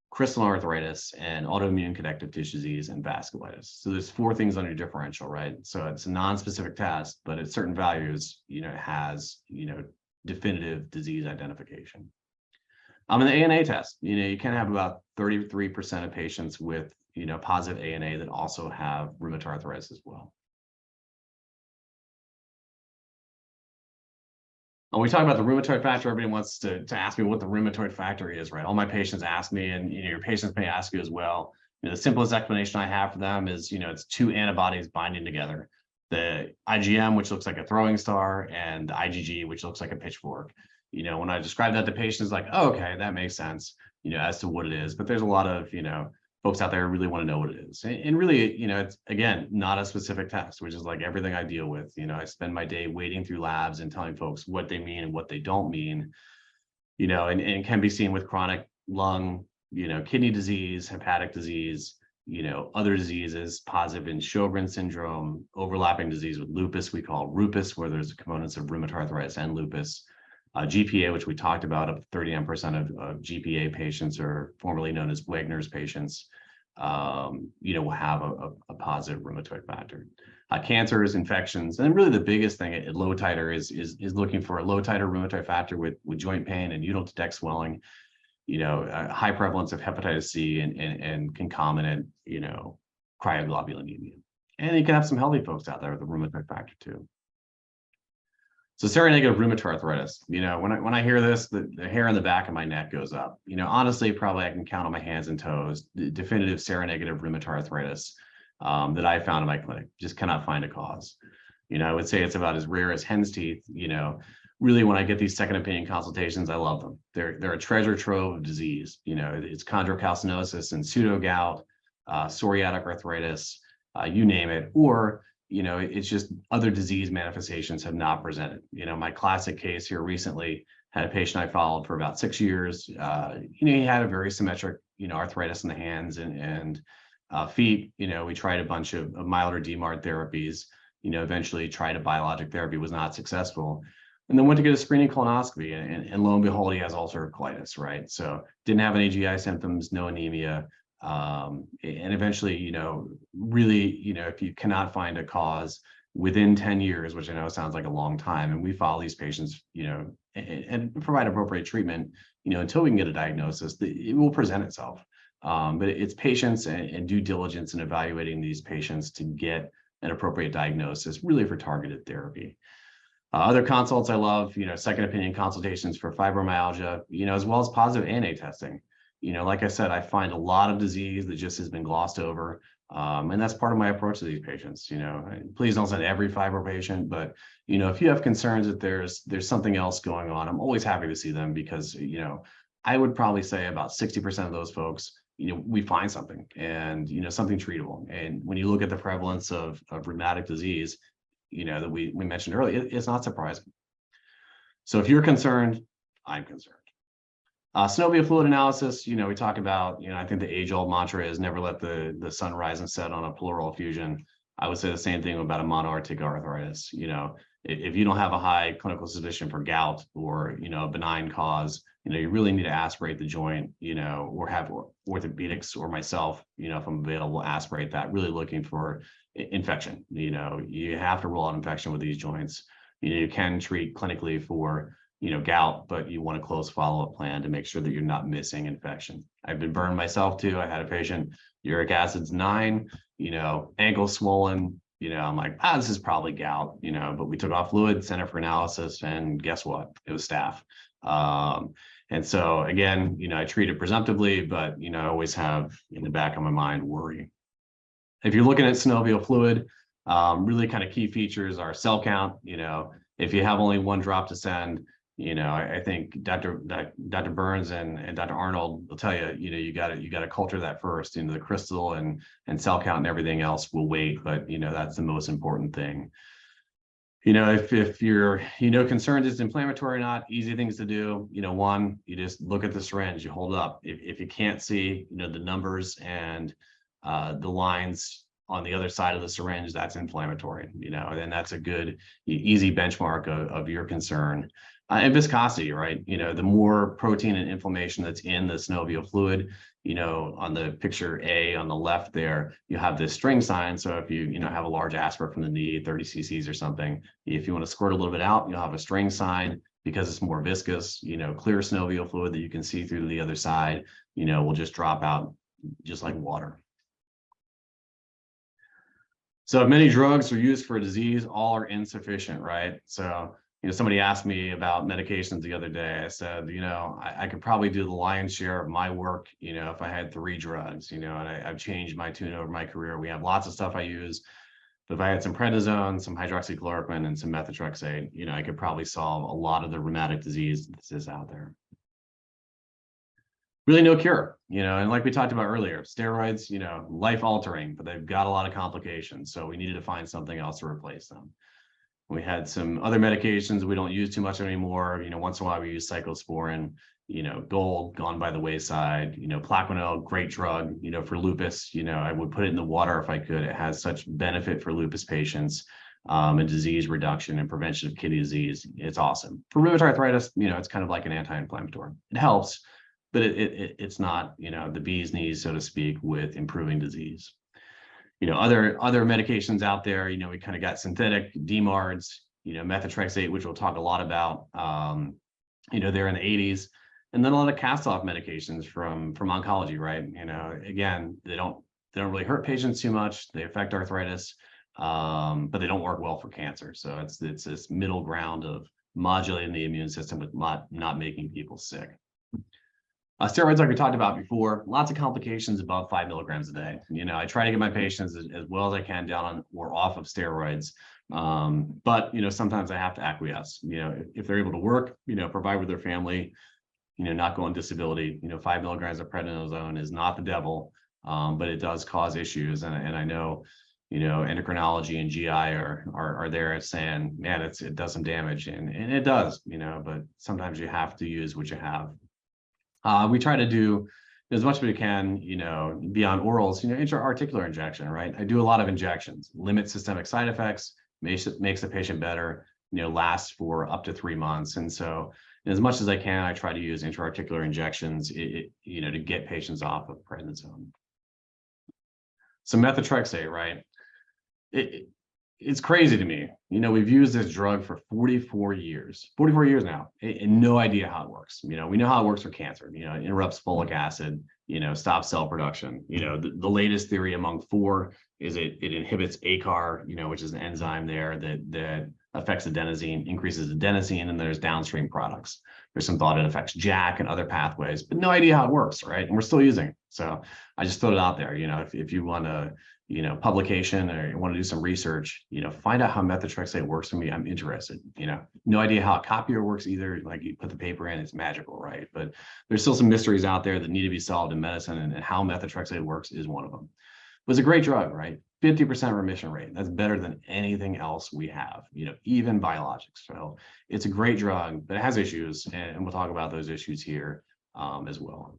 crystalline arthritis, and autoimmune connective tissue disease and vasculitis. So there's 4 things on your differential, right? So it's a non-specific test, but at certain values, it has, definitive disease identification. In the ANA test, you can have about 33% of patients with, positive ANA that also have rheumatoid arthritis as well. When we talk about the rheumatoid factor, everybody wants to ask me what the rheumatoid factor is, right? All my patients ask me, and your patients may ask you as well. The simplest explanation I have for them is, it's 2 antibodies binding together: the IgM, which looks like a throwing star, and the IgG, which looks like a pitchfork. When I describe that to patients, like, oh, okay, that makes sense, as to what it is. But there's a lot of, folks out there who really want to know what it is. And really, it's, again, not a specific test, which is like everything I deal with. I spend my day wading through labs and telling folks what they mean and what they don't mean, and it can be seen with chronic lung, kidney disease, hepatic disease, other diseases, positive in Sjogren's syndrome, overlapping disease with lupus, we call lupus, where there's components of rheumatoid arthritis and lupus. GPA, which we talked about, up to 39% of GPA patients, or formerly known as Wegener's patients, will have a positive rheumatoid factor. Cancers, infections, and really the biggest thing at low titer is looking for a low titer rheumatoid factor with joint pain, and you don't detect swelling. High prevalence of hepatitis C and concomitant, cryoglobulinemia. And you can have some healthy folks out there with a rheumatoid factor too. So seronegative rheumatoid arthritis, when I hear this, the hair on the back of my neck goes up. Honestly, probably I can count on my hands and toes the definitive seronegative rheumatoid arthritis that I found in my clinic. Just cannot find a cause. I would say it's about as rare as hen's teeth. Really, when I get these second opinion consultations, I love them. They're a treasure trove of disease. It's chondrocalcinosis and pseudogout, psoriatic arthritis, you name it, or it's just other disease manifestations have not presented. My classic case here recently had a patient I followed for about 6 years. He had a very symmetric, arthritis in the hands and feet. We tried a bunch of mild or DMARD therapies. Eventually tried a biologic therapy, was not successful, and then went to get a screening colonoscopy, and lo and behold, he has ulcerative colitis, right? So didn't have any GI symptoms, no anemia. And eventually, really, if you cannot find a cause within 10 years, which I know sounds like a long time, and we follow these patients, and provide appropriate treatment, until we can get a diagnosis, it will present itself. But it's patience and due diligence in evaluating these patients to get an appropriate diagnosis, really for targeted therapy. Other consults I love, second opinion consultations for fibromyalgia, as well as positive ANA testing. Like I said, I find a lot of disease that just has been glossed over. And that's part of my approach to these patients. Please don't send every fibro patient, but, if you have concerns that there's something else going on, I'm always happy to see them, because, I would probably say about 60% of those folks, we find something and, something treatable. And when you look at the prevalence of rheumatic disease, that we mentioned earlier, it's not surprising. So if you're concerned, I'm concerned. Synovial fluid analysis, we talk about, I think the age-old mantra is never let the sun rise and set on a pleural effusion. I would say the same thing about a monoarticular arthritis. If you don't have a high clinical suspicion for gout or, a benign cause, you really need to aspirate the joint, or have orthopedics or myself, if I'm available, aspirate that, really looking for infection. You have to rule out infection with these joints. You can treat clinically for gout, but you want a close follow-up plan to make sure that you're not missing infection. I've been burned myself too. I had a patient, uric acid's 9, ankle swollen, I'm like, this is probably gout, but we took off fluid, sent it for analysis, and guess what? It was staph. And so again, I treat it presumptively, but, I always have in the back of my mind worry. If you're looking at synovial fluid, really kind of key features are cell count. If you have only one drop to send, I think Dr. Burns and Dr. Arnold will tell you, you got to culture that first. The crystal and cell count and everything else will wait, but that's the most important thing. If you're concerned it's inflammatory or not, easy things to do. One, you just look at the syringe, you hold it up. If you can't see the numbers and the lines on the other side of the syringe, that's inflammatory. And that's a good easy benchmark of your concern. And viscosity, right? The more protein and inflammation that's in the synovial fluid, on the picture A on the left there, you have this string sign. So if you, have a large aspirate from the knee, 30 cc's or something, if you want to squirt a little bit out, you'll have a string sign because it's more viscous. Clear synovial fluid that you can see through to the other side, will just drop out just like water. So if many drugs are used for a disease, all are insufficient, right? So somebody asked me about medications the other day. I said, I could probably do the lion's share of my work, if I had 3 drugs, and I've changed my tune over my career. We have lots of stuff I use. But if I had some prednisone, some hydroxychloroquine, and some methotrexate, I could probably solve a lot of the rheumatic disease that is out there. Really no cure, and like we talked about earlier, steroids, life altering, but they've got a lot of complications. So we needed to find something else to replace them. We had some other medications we don't use too much anymore. Once in a while we use cyclosporin, gold, gone by the wayside, Plaquenil, great drug, for lupus, I would put it in the water if I could. It has such benefit for lupus patients. and disease reduction and prevention of kidney disease. It's awesome. For rheumatoid arthritis, it's kind of like an anti-inflammatory. It helps, but it's not, the bee's knees, so to speak, with improving disease. Other medications out there, we kind of got synthetic DMARDs, methotrexate, which we'll talk a lot about. They're in the 80s. And then a lot of cast-off medications from oncology, right? Again, they don't really hurt patients too much. They affect arthritis, but they don't work well for cancer. So it's this middle ground of modulating the immune system but not making people sick. Steroids, like we talked about before, lots of complications above 5 milligrams a day. I try to get my patients as well as I can down on or off of steroids. But sometimes I have to acquiesce. If they're able to work, provide with their family, not go on disability. 5 milligrams of prednisone is not the devil, but it does cause issues. And I know, endocrinology and GI are there saying, man, it does some damage, and it does, but sometimes you have to use what you have. We try to do as much as we can, beyond orals, intra-articular injection, right? I do a lot of injections, limit systemic side effects, makes the patient better, lasts for up to 3 months. And so as much as I can, I try to use intra-articular injections, to get patients off of prednisone. So methotrexate, right? It's crazy to me. We've used this drug for 44 years now, and no idea how it works. We know how it works for cancer. It interrupts folic acid, stops cell production. The latest theory among 4 is it inhibits ACAR, which is an enzyme there that affects adenosine, increases adenosine, and there's downstream products. There's some thought it affects JAK and other pathways, but no idea how it works, right? And we're still using it. So I just throw it out there. If you want to, publication, or you want to do some research, find out how methotrexate works for me. I'm interested. No idea how a copier works either. Like, you put the paper in, it's magical, right? But there's still some mysteries out there that need to be solved in medicine, and how methotrexate works is one of them. It was a great drug, right? 50% remission rate. That's better than anything else we have, even biologics. So it's a great drug, but it has issues, and we'll talk about those issues here as well.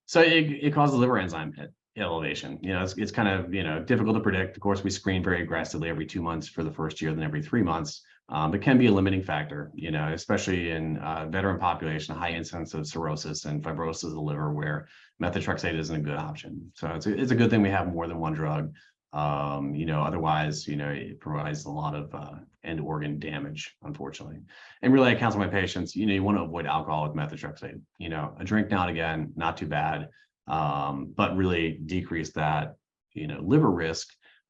So it causes liver enzyme elevation. It's kind of, difficult to predict. Of course, we screen very aggressively every 2 months for the first year, then every 3 months. It can be a limiting factor, especially in veteran population, high incidence of cirrhosis and fibrosis of the liver, where methotrexate isn't a good option. So it's a good thing we have more than one drug. Otherwise, it provides a lot of end organ damage, unfortunately. And really, I counsel my patients, you want to avoid alcohol with methotrexate. A drink now and again, not too bad, but really decrease that, liver risk,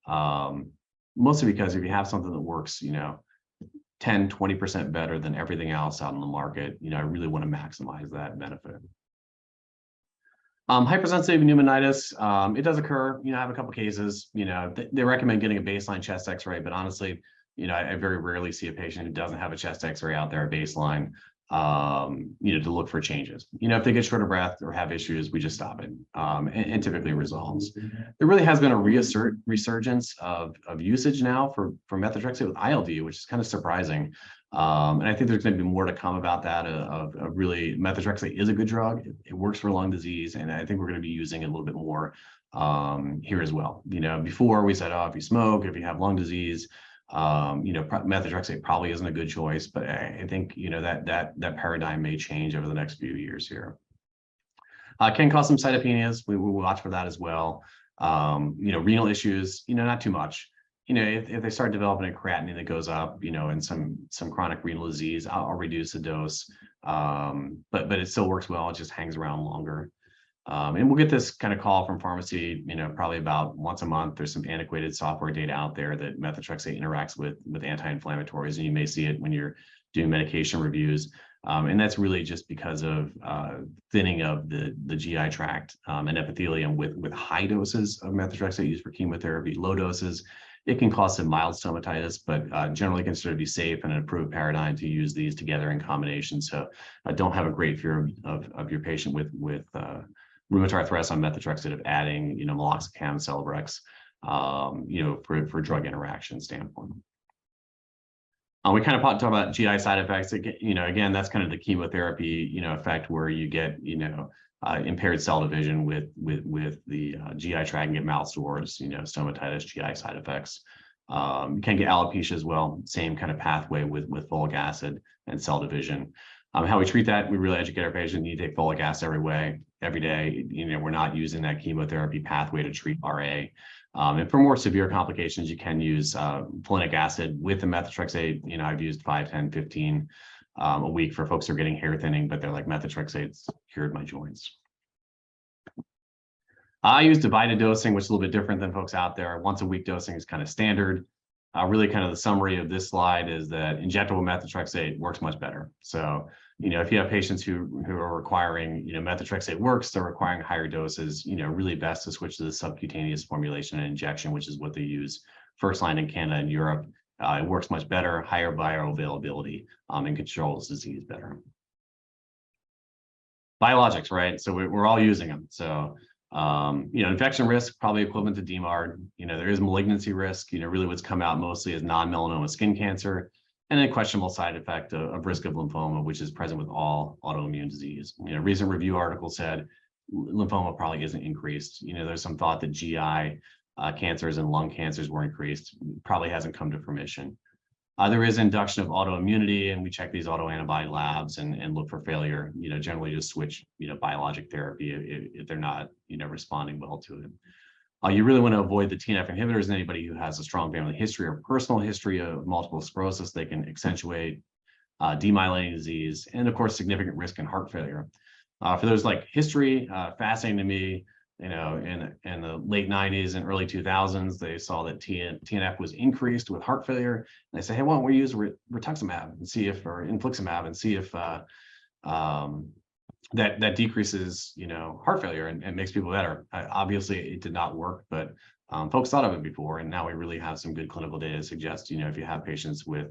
mostly because if you have something that works, 10, 20% better than everything else out on the market, I really want to maximize that benefit. Hypersensitive pneumonitis, it does occur. I have a couple cases. They recommend getting a baseline chest X-ray, but honestly, I very rarely see a patient who doesn't have a chest X-ray out there at baseline, to look for changes. If they get short of breath or have issues, we just stop it, and typically resolves. There really has been a resurgence of usage now for methotrexate with ILD, which is kind of surprising. And I think there's going to be more to come about that. Of really, methotrexate is a good drug. It works for lung disease, and I think we're going to be using it a little bit more here as well. Before we said, if you smoke, if you have lung disease, methotrexate probably isn't a good choice. But I think that paradigm may change over the next few years here. Can cause some cytopenias. We will watch for that as well. Renal issues. Not too much. If they start developing a creatinine that goes up, and some chronic renal disease, I'll reduce the dose. But it still works well. It just hangs around longer. And we'll get this kind of call from pharmacy, probably about once a month. There's some antiquated software data out there that methotrexate interacts with anti-inflammatories, and you may see it when you're doing medication reviews. And that's really just because of thinning of the GI tract and epithelium with high doses of methotrexate used for chemotherapy. Low doses, it can cause some mild stomatitis, but generally considered to be safe and an approved paradigm to use these together in combination. So don't have a great fear of your patient with rheumatoid arthritis on methotrexate of adding, meloxicam, Celebrex, for drug interaction standpoint. We kind of talk about GI side effects. Again, that's kind of the chemotherapy, effect where you get, impaired cell division with the GI tract and get mouth sores, stomatitis, GI side effects. You can get alopecia as well, same kind of pathway with folic acid and cell division. How we treat that, we really educate our patients. You take folic acid every day. We're not using that chemotherapy pathway to treat RA. And for more severe complications, you can use folinic acid with the methotrexate. I've used 5, 10, 15 a week for folks who are getting hair thinning, but they're like, methotrexate's cured my joints. I use divided dosing, which is a little bit different than folks out there. Once a week dosing is kind of standard. Really kind of the summary of this slide is that injectable methotrexate works much better. So, if you have patients who are requiring, methotrexate works, they're requiring higher doses, really best to switch to the subcutaneous formulation and injection, which is what they use first line in Canada and Europe. It works much better, higher bioavailability, and controls disease better. Biologics, right? So we're all using them. So, infection risk, probably equivalent to DMARD. There is malignancy risk. Really what's come out mostly is non-melanoma skin cancer, and then questionable side effect of risk of lymphoma, which is present with all autoimmune disease. Recent review article said lymphoma probably isn't increased. There's some thought that GI cancers and lung cancers were increased. Probably hasn't come to fruition. There is induction of autoimmunity, and we check these autoantibody labs and look for failure. Generally just switch, biologic therapy if they're not, responding well to it. You really want to avoid the TNF inhibitors in anybody who has a strong family history or personal history of multiple sclerosis. They can accentuate demyelinating disease and, of course, significant risk in heart failure. For those like history, fascinating to me. In the late 90s and early 2000s, they saw that TNF was increased with heart failure. And they say, hey, why don't we use rituximab and see if, or infliximab and see if that decreases, heart failure and makes people better. Obviously, it did not work, but folks thought of it before, and now we really have some good clinical data to suggest, if you have patients with,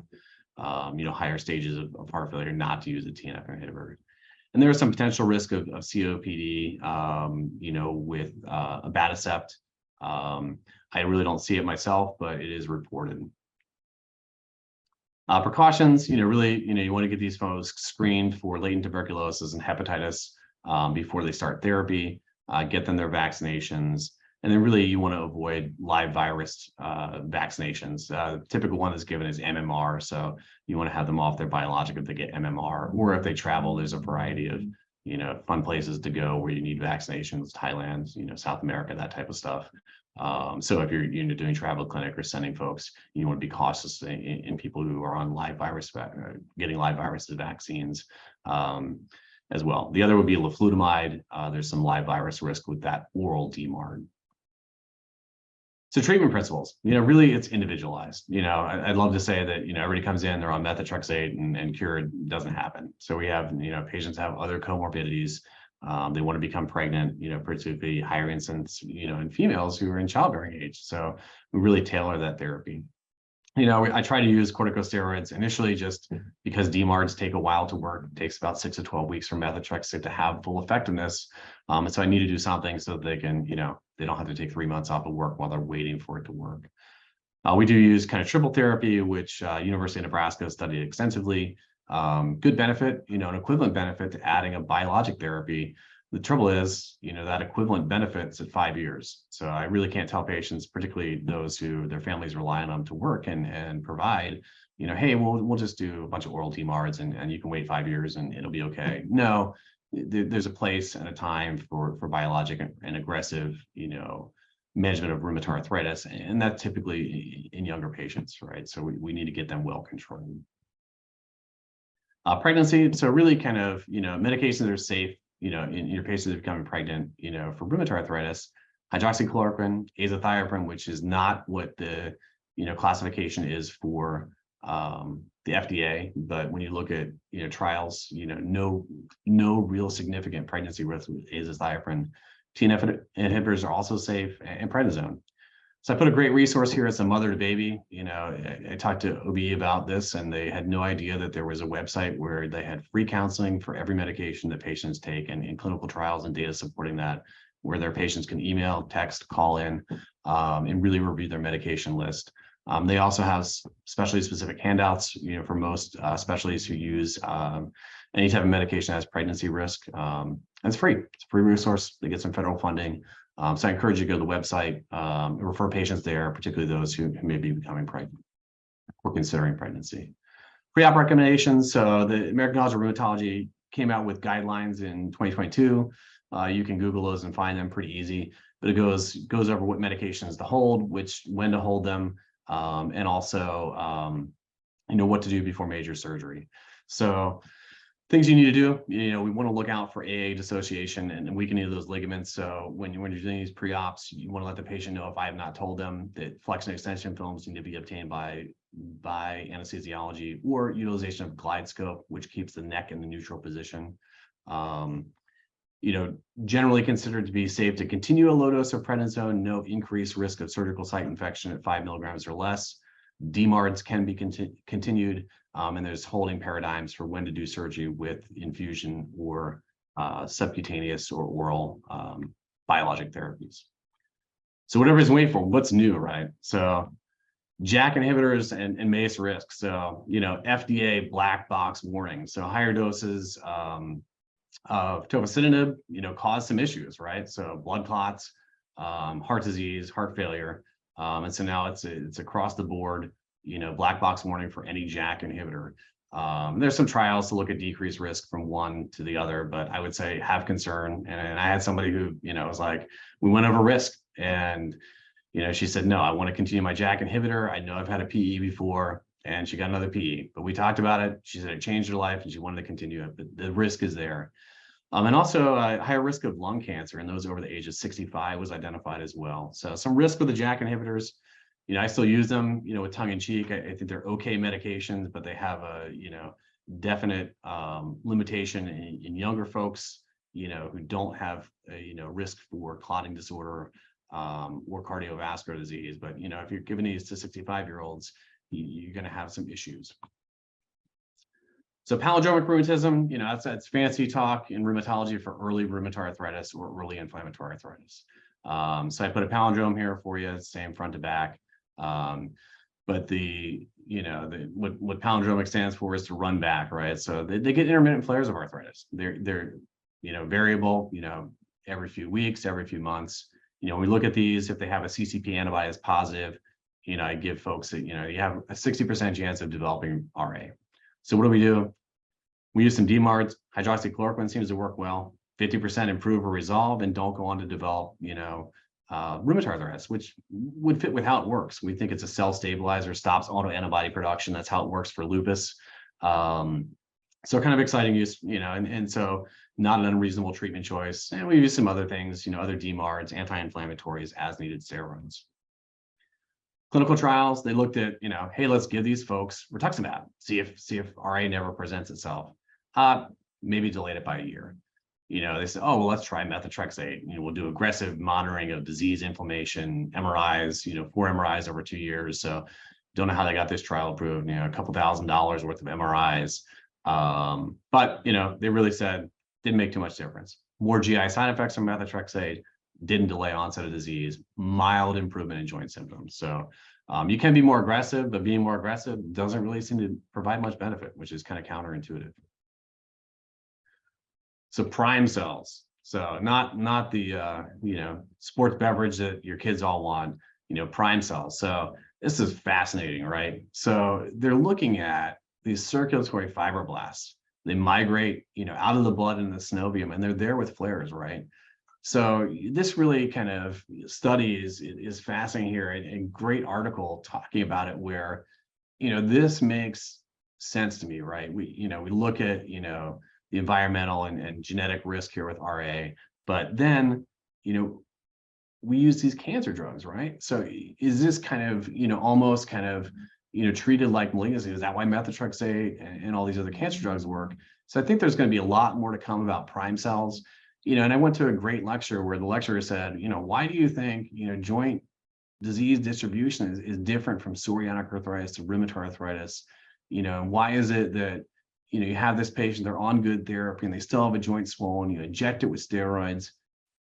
higher stages of heart failure, not to use a TNF inhibitor. And there is some potential risk of COPD, with abatacept. I really don't see it myself, but it is reported. Precautions, really, you want to get these folks screened for latent tuberculosis and hepatitis before they start therapy, get them their vaccinations. And then really you want to avoid live virus vaccinations. Typical one that's given is MMR. So you want to have them off their biologic if they get MMR, or if they travel, there's a variety of, fun places to go where you need vaccinations, Thailand, South America, that type of stuff. So if you're doing travel clinic or sending folks, you want to be cautious in people who are on live virus, getting live virus vaccines as well. The other would be leflutamide. There's some live virus risk with that oral DMARD. So treatment principles, really it's individualized. I'd love to say that, everybody comes in, they're on methotrexate and cured. Doesn't happen. So we have, patients have other comorbidities. They want to become pregnant, particularly higher incidence, in females who are in childbearing age. So we really tailor that therapy. I try to use corticosteroids initially just because DMARDs take a while to work. It takes about 6 to 12 weeks for methotrexate to have full effectiveness. And so I need to do something so that they can, they don't have to take 3 months off of work while they're waiting for it to work. We do use kind of triple therapy, which University of Nebraska studied extensively. Good benefit, an equivalent benefit to adding a biologic therapy. The trouble is, that equivalent benefits at 5 years. So I really can't tell patients, particularly those who their families rely on them to work and provide, hey, we'll just do a bunch of oral DMARDs and you can wait 5 years and it'll be okay. No, there's a place and a time for biologic and aggressive, management of rheumatoid arthritis, and that's typically in younger patients, right? So we need to get them well controlled. Pregnancy, so really kind of, medications that are safe, in your patients that are becoming pregnant, for rheumatoid arthritis, hydroxychloroquine, azathioprine, which is not what the, classification is for the FDA, but when you look at, trials, no real significant pregnancy risk with azathioprine. TNF inhibitors are also safe, and prednisone. So I put a great resource here. It's a mother to baby. I talked to OB about this, and they had no idea that there was a website where they had free counseling for every medication that patients take, and in clinical trials and data supporting that, where their patients can email, text, call in, and really review their medication list. They also have specialty-specific handouts, for most specialties who use any type of medication that has pregnancy risk. And it's free. It's a free resource. They get some federal funding. So I encourage you to go to the website, refer patients there, particularly those who may be becoming pregnant or considering pregnancy. Pre-op recommendations. So the American College of Rheumatology came out with guidelines in 2022. You can Google those and find them pretty easy, but it goes over what medications to hold, when to hold them, and also what to do before major surgery. So things you need to do, we want to look out for AA dissociation and weakening of those ligaments. So when you're doing these pre-ops, you want to let the patient know, if I have not told them, that flexion extension films need to be obtained by anesthesiology, or utilization of glide scope, which keeps the neck in the neutral position. Generally considered to be safe to continue a low dose of prednisone, no increased risk of surgical site infection at 5 milligrams or less. DMARDs can be continued, and there's holding paradigms for when to do surgery with infusion or subcutaneous or oral biologic therapies. So whatever is waiting for, what's new, right? So JAK inhibitors and MACE risk. So, FDA black box warning. So higher doses of tofacitinib, cause some issues, right? So blood clots, heart disease, heart failure. And so now it's across the board, black box warning for any JAK inhibitor. There's some trials to look at decreased risk from one to the other, but I would say have concern. And I had somebody who, was like, we went over risk, and, she said, no, I want to continue my JAK inhibitor. I know I've had a PE before, and she got another PE, but we talked about it. She said it changed her life and she wanted to continue it, but the risk is there. And also higher risk of lung cancer in those over the age of 65 was identified as well. So some risk with the JAK inhibitors. I still use them, with tongue in cheek. I think they're okay medications, but they have a, definite limitation in younger folks, who don't have a, risk for clotting disorder or cardiovascular disease. But, if you're giving these to 65-year-olds, you're going to have some issues. So palindromic rheumatism, that's fancy talk in rheumatology for early rheumatoid arthritis or early inflammatory arthritis. So I put a palindrome here for you, same front to back. But what palindromic stands for is to run back, right? So they get intermittent flares of arthritis. They're variable, every few weeks, every few months. We look at these, if they have a CCP antibody is positive, I give folks that, you have a 60% chance of developing RA. So what do? We use some DMARDs. Hydroxychloroquine seems to work well. 50% improve or resolve and don't go on to develop, rheumatoid arthritis, which would fit with how it works. We think it's a cell stabilizer, stops autoantibody production. That's how it works for lupus. So kind of exciting use, and so not an unreasonable treatment choice. And we use some other things, other DMARDs, anti-inflammatories, as needed steroids. Clinical trials, they looked at, hey, let's give these folks rituximab, see if RA never presents itself. Maybe delayed it by a year. They said, oh, well, let's try methotrexate. We'll do aggressive monitoring of disease, inflammation, MRIs, 4 MRIs over 2 years. So don't know how they got this trial approved, a couple $1,000s worth of MRIs. But, they really said, didn't make too much difference. More GI side effects from methotrexate, didn't delay onset of disease, mild improvement in joint symptoms. So you can be more aggressive, but being more aggressive doesn't really seem to provide much benefit, which is kind of counterintuitive. So prime cells. So not the sports beverage that your kids all want, prime cells. So this is fascinating, right? So they're looking at these circulatory fibroblasts. They migrate, out of the blood into the synovium, and they're there with flares, right? So this really kind of study is fascinating here, and great article talking about it where, this makes sense to me, right? We look at, the environmental and genetic risk here with RA, but then, we use these cancer drugs, right? So is this kind of, almost kind of, treated like malignancy? Is that why methotrexate and all these other cancer drugs work? So I think there's going to be a lot more to come about prime cells. And I went to a great lecture where the lecturer said, why do you think, joint disease distribution is different from psoriatic arthritis to rheumatoid arthritis? Why is it that, you have this patient, they're on good therapy and they still have a joint swollen, you inject it with steroids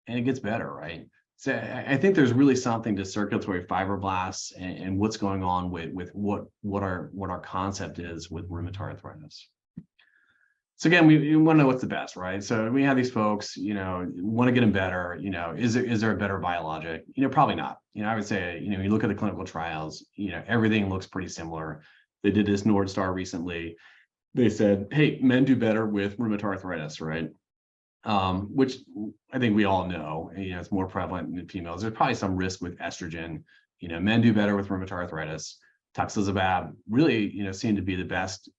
and it gets better, right? So I think there's really something to circulatory fibroblasts and what's going on with what our concept is with rheumatoid arthritis. So again, we want to know what's the best, right? So we have these folks, want to get them better. Is there a better biologic? Probably not. I would say, you look at the clinical trials, everything looks pretty similar. They did this North Star recently. They said, hey, men do better with rheumatoid arthritis, right? Which I think we all know, it's more prevalent in females. There's probably some risk with estrogen. Men do better with rheumatoid arthritis. Tocilizumab really, seem to be the best,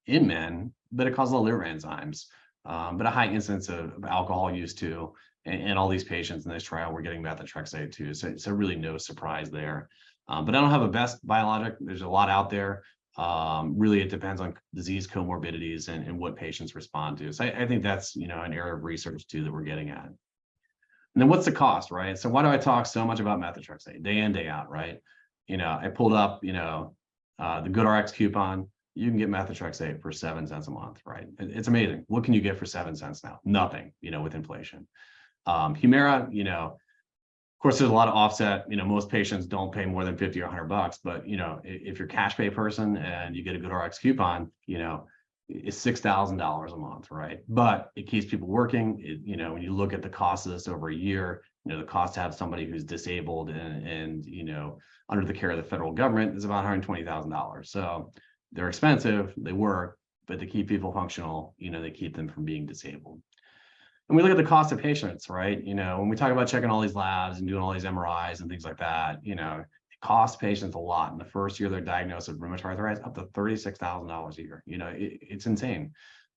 in men, but it causes a lot of liver enzymes, but a high incidence of alcohol use too. And all these patients in this trial were getting methotrexate too. So really no surprise there. But I don't have a best biologic. There's a lot out there. Really, it depends on disease comorbidities and what patients respond to. So I think that's, an area of research too that we're getting at. And then what's the cost, right? So why do I talk so much about methotrexate day in, day out, right? I pulled up, the GoodRx coupon. You can get methotrexate for 7 cents a month, right? It's amazing. What can you get for 7 cents now? Nothing, with inflation. Humira, of course, there's a lot of offset. Most patients don't pay more than 50 or 100 bucks, but if you're a cash pay person and you get a GoodRx coupon, it's $6,000 a month, right? But it keeps people working. When you look at the cost of this over a year, the cost to have somebody who's disabled and under the care of the federal government is about $120,000. So they're expensive, they work, but to keep people functional, they keep them from being disabled. And we look at the cost of patients, right? When we talk about checking all these labs and doing all these MRIs and things like that, it costs patients a lot. In the first year they're diagnosed with rheumatoid arthritis, up to $36,000 a year. It's insane.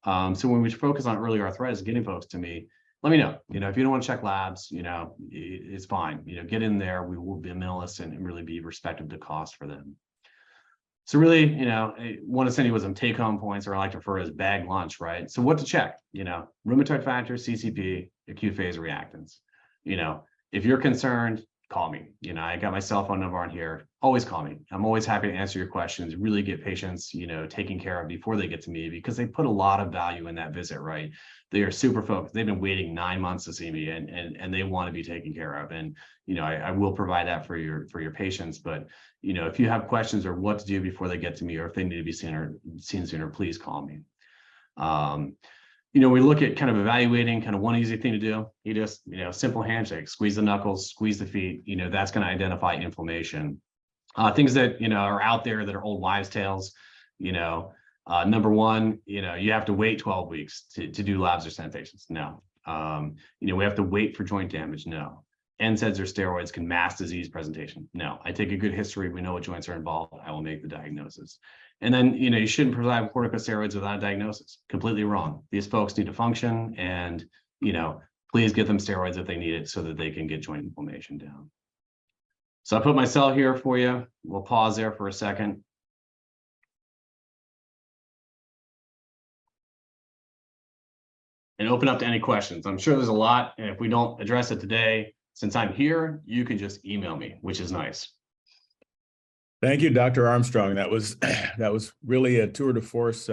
So when we focus on early arthritis, getting folks to me, let me know. If you don't want to check labs, it's fine. Get in there. We will be minimalist and really be respective to cost for them. So really, I want to send you with some take-home points, or I like to refer to as bag lunch, right? So what to check? Rheumatoid factors, CCP, acute phase reactants. If you're concerned, call me. I got my cell phone number on here. Always call me. I'm always happy to answer your questions, really get patients, taken care of before they get to me, because they put a lot of value in that visit, right? They are super focused. They've been waiting 9 months to see me and they want to be taken care of. And, I will provide that for your patients. But, if you have questions or what to do before they get to me, or if they need to be seen sooner, please call me. We look at kind of evaluating kind of one easy thing to do. You just, simple handshake, squeeze the knuckles, squeeze the feet, that's going to identify inflammation. Things that, are out there that are old wives' tales, number one, you have to wait 12 weeks to do labs or send patients. No. We have to wait for joint damage. No. NSAIDs or steroids can mask disease presentation. No. I take a good history. We know what joints are involved. I will make the diagnosis. And then, you shouldn't provide corticosteroids without a diagnosis. Completely wrong. These folks need to function, and, please give them steroids if they need it so that they can get joint inflammation down. So I put my cell here for you. We'll pause there for a second. And open up to any questions. I'm sure there's a lot, and if we don't address it today, since I'm here, you can just email me, which is nice. Thank you, Dr. Armstrong. That was really a tour de force.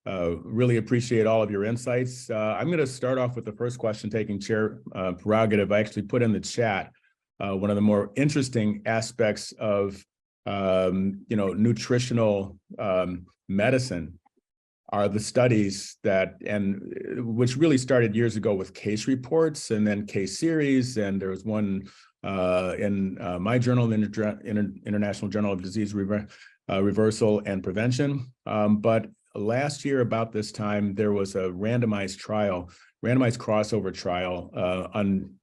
Really appreciate all of your insights. I'm going to start off with the first question, taking chair prerogative. I actually put in the chat one of the more interesting aspects of nutritional medicine are the studies which really started years ago with case reports and then case series. And there was one in my journal, the International Journal of Disease Reversal and Prevention. But last year about this time, there was a randomized crossover trial on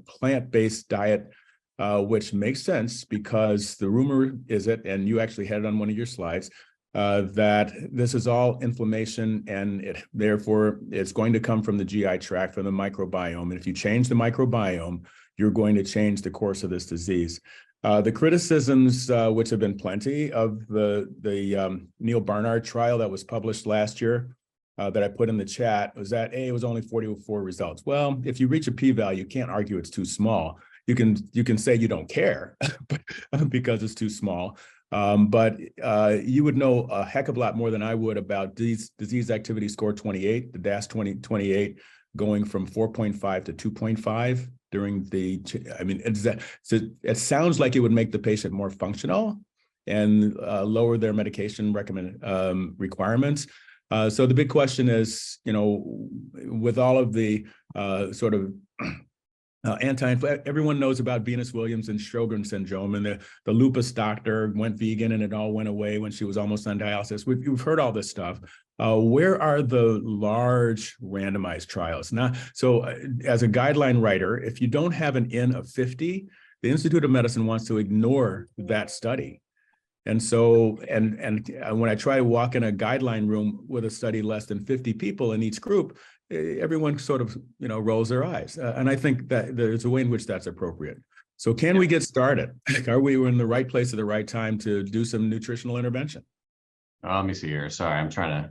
plant-based diet, which makes sense because the rumor is and you actually had it on one of your slides, that this is all inflammation, and therefore it's going to come from the GI tract, from the microbiome. And if you change the microbiome, you're going to change the course of this disease. The criticisms, which have been plenty, of the Neil Barnard trial that was published last year, that I put in the chat, was that it was only 44 results. Well, if you reach a p-value, you can't argue it's too small. You can say you don't care because it's too small. But you would know a heck of a lot more than I would about disease activity score 28, the DAS 28, going from 4.5 to 2.5. during the, I mean, it sounds like it would make the patient more functional and lower their medication requirements. So the big question is, with all of the sort of everyone knows about Venus Williams and Sjogren's syndrome, and the lupus doctor went vegan and it all went away when she was almost on dialysis. We've heard all this stuff. Where are the large randomized trials? Now, so as a guideline writer, if you don't have an N of 50, the Institute of Medicine wants to ignore that study. And so, and when I try to walk in a guideline room with a study less than 50 people in each group, everyone sort of, rolls their eyes. And I think that there's a way in which that's appropriate. So can we get started? Are we in the right place at the right time to do some nutritional intervention? Let me see here. Sorry, I'm trying to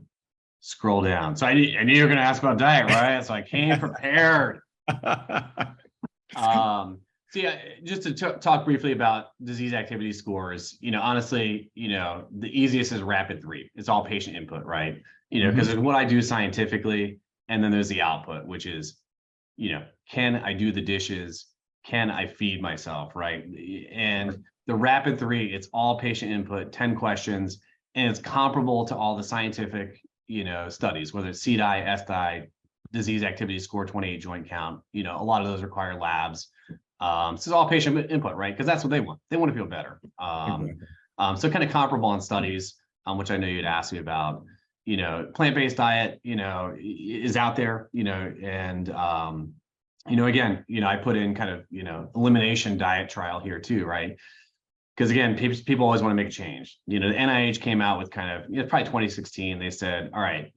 scroll down. So I knew you were going to ask about diet, right? So I came prepared. So yeah, just to talk briefly about disease activity scores, honestly, the easiest is rapid 3. It's all patient input, right? Because there's what I do scientifically, and then there's the output, which is, can I do the dishes? Can I feed myself, right? And the rapid 3, it's all patient input, 10 questions, and it's comparable to all the scientific, studies, whether it's CDI, SDI, disease activity score, 28 joint count. A lot of those require labs. So it's all patient input, right? Because that's what they want. They want to feel better. So kind of comparable on studies, which I know you'd ask me about. Plant-based diet, is out there, and again, I put in kind of, elimination diet trial here too, right? Because again, people always want to make a change. The NIH came out with kind of, probably 2016. They said, all right,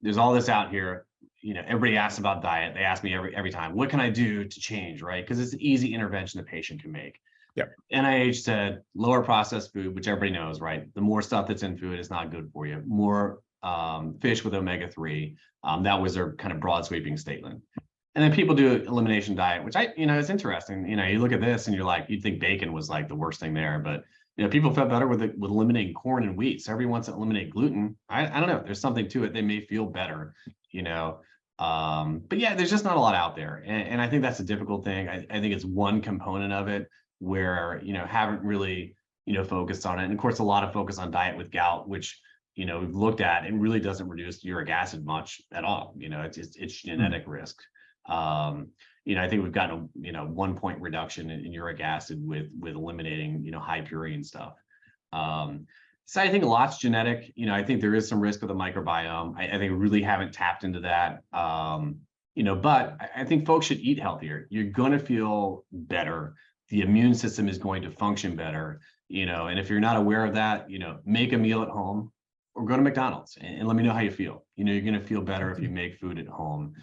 there's all this out here. Everybody asks about diet. They ask me every time, what can I do to change, right? Because it's an easy intervention the patient can make. Yep. NIH said lower processed food, which everybody knows, right? The more stuff that's in food is not good for you. More fish with omega-3. That was their kind of broad sweeping statement. And then people do elimination diet, which it's interesting. You look at this and you're like, you'd think bacon was like the worst thing there, but people felt better with eliminating corn and wheat. So everyone wants to eliminate gluten. I don't know. There's something to it. They may feel better, but yeah, there's just not a lot out there. And I think that's a difficult thing. I think it's one component of it where, haven't really, focused on it. And of course, a lot of focus on diet with gout, which, we've looked at, it really doesn't reduce uric acid much at all. It's genetic risk. I think we've gotten a 1 point reduction in uric acid with eliminating, high purine stuff. So I think a lot's genetic. I think there is some risk with the microbiome. I think we really haven't tapped into that. But I think folks should eat healthier. You're going to feel better. The immune system is going to function better. And if you're not aware of that, make a meal at home or go to McDonald's and let me know how you feel. You're going to feel better if you make food at home.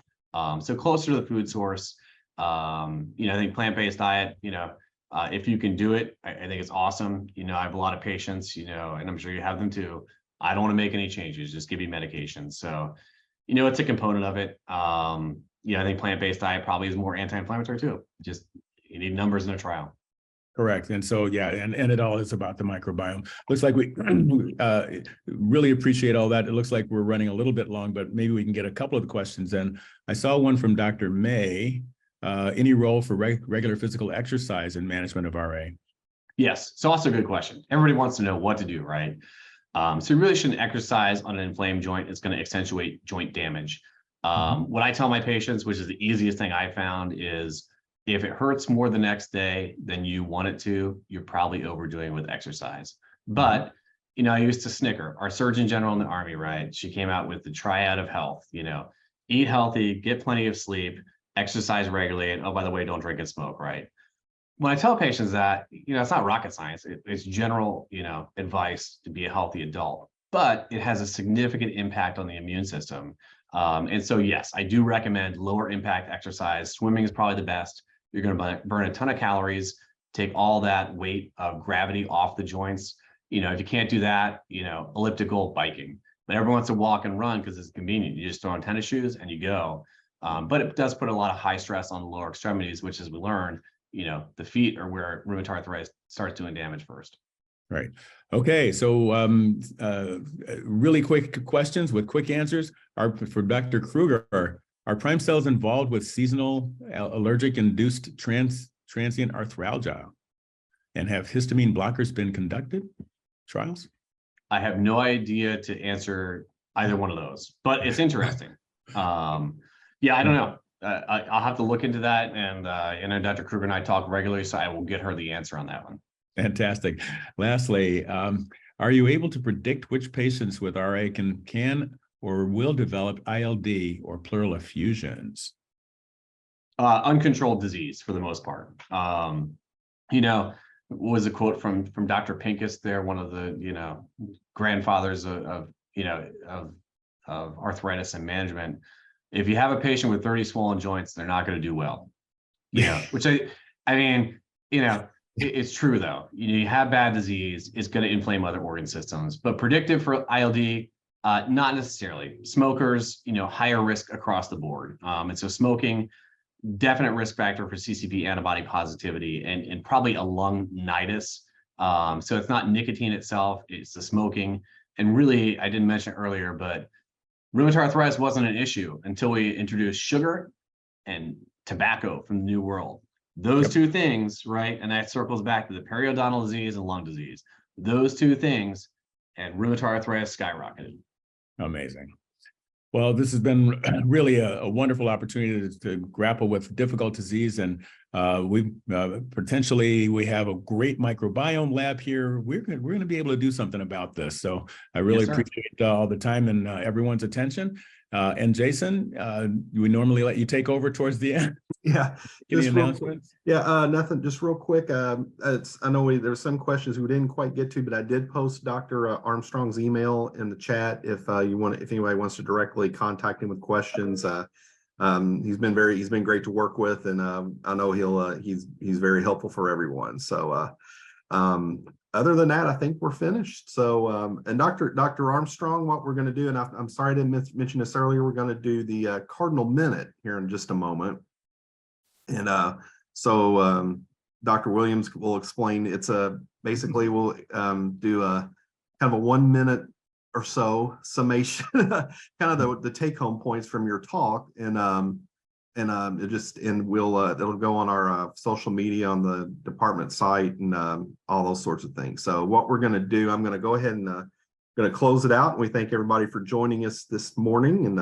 So closer to the food source. I think plant-based diet, if you can do it, I think it's awesome. I have a lot of patients, and I'm sure you have them too. I don't want to make any changes, just give me medication. So, it's a component of it. I think plant-based diet probably is more anti-inflammatory too. Just you need numbers in a trial. Correct. And so, yeah, and it all is about the microbiome. Looks like we really appreciate all that. It looks like we're running a little bit long, but maybe we can get a couple of the questions in. I saw one from Dr. May. Any role for regular physical exercise in management of RA? Yes, it's also a good question. Everybody wants to know what to do, right? So you really shouldn't exercise on an inflamed joint. It's going to accentuate joint damage. What I tell my patients, which is the easiest thing I found, is if it hurts more the next day than you want it to, you're probably overdoing with exercise. But, I used to snicker. Our Surgeon General in the Army, right? She came out with the triad of health, eat healthy, get plenty of sleep, exercise regularly, and oh, by the way, don't drink and smoke, right? When I tell patients that, it's not rocket science. It's general, advice to be a healthy adult, but it has a significant impact on the immune system. And so, yes, I do recommend lower impact exercise. Swimming is probably the best. You're going to burn a ton of calories, take all that weight of gravity off the joints. If you can't do that, elliptical, biking. But everyone wants to walk and run because it's convenient. You just throw on tennis shoes and you go. But it does put a lot of high stress on the lower extremities, which, as we learned, the feet are where rheumatoid arthritis starts doing damage first. Right. Okay. So really quick questions with quick answers are for Dr. Kruger. Are prime cells involved with seasonal allergic-induced transient arthralgia? And have histamine blockers been conducted? Trials? I have no idea to answer either one of those, but it's interesting. Yeah, I don't know. I'll have to look into that, and I know Dr. Kruger and I talk regularly, so I will get her the answer on that one. Fantastic. Lastly, are you able to predict which patients with RA can or will develop ILD or pleural effusions? Uncontrolled disease for the most part. You know, was a quote from Dr. Pincus there, one of the grandfathers of arthritis and management. If you have a patient with 30 swollen joints, they're not going to do well. Which I mean, it's true though. You have bad disease, it's going to inflame other organ systems. But predictive for ILD, not necessarily. Smokers, higher risk across the board. And so smoking, definite risk factor for CCP antibody positivity and probably a lungitis. So it's not nicotine itself, it's the smoking. And really, I didn't mention it earlier, but rheumatoid arthritis wasn't an issue until we introduced sugar and tobacco from the New World. Those two things, right? And that circles back to the periodontal disease and lung disease. Those two things, and rheumatoid arthritis skyrocketed. Amazing. Well, this has been really a wonderful opportunity to grapple with difficult disease, and we have a great microbiome lab here. We're going to be able to do something about this. So I really appreciate all the time and everyone's attention. And Jason, we normally let you take over towards the end. Yeah. Any announcements? Nothing. Just real quick. I know there's some questions we didn't quite get to, but I did post Dr. Armstrong's email in the chat. If anybody wants to directly contact him with questions, he's been great to work with, and I know he's very helpful for everyone. So other than that, I think we're finished. So and Dr. Armstrong, what we're going to do, and I'm sorry I didn't mention this earlier, we're going to do the Cardinal Minute here in just a moment. And so Dr. Williams will explain. It's basically we'll do a kind of a 1 minute or so summation, kind of the take home points from your talk, and it'll go on our social media on the department site and all those sorts of things. So what we're going to do, I'm going to go ahead and going to close it out. And we thank everybody for joining us this morning, and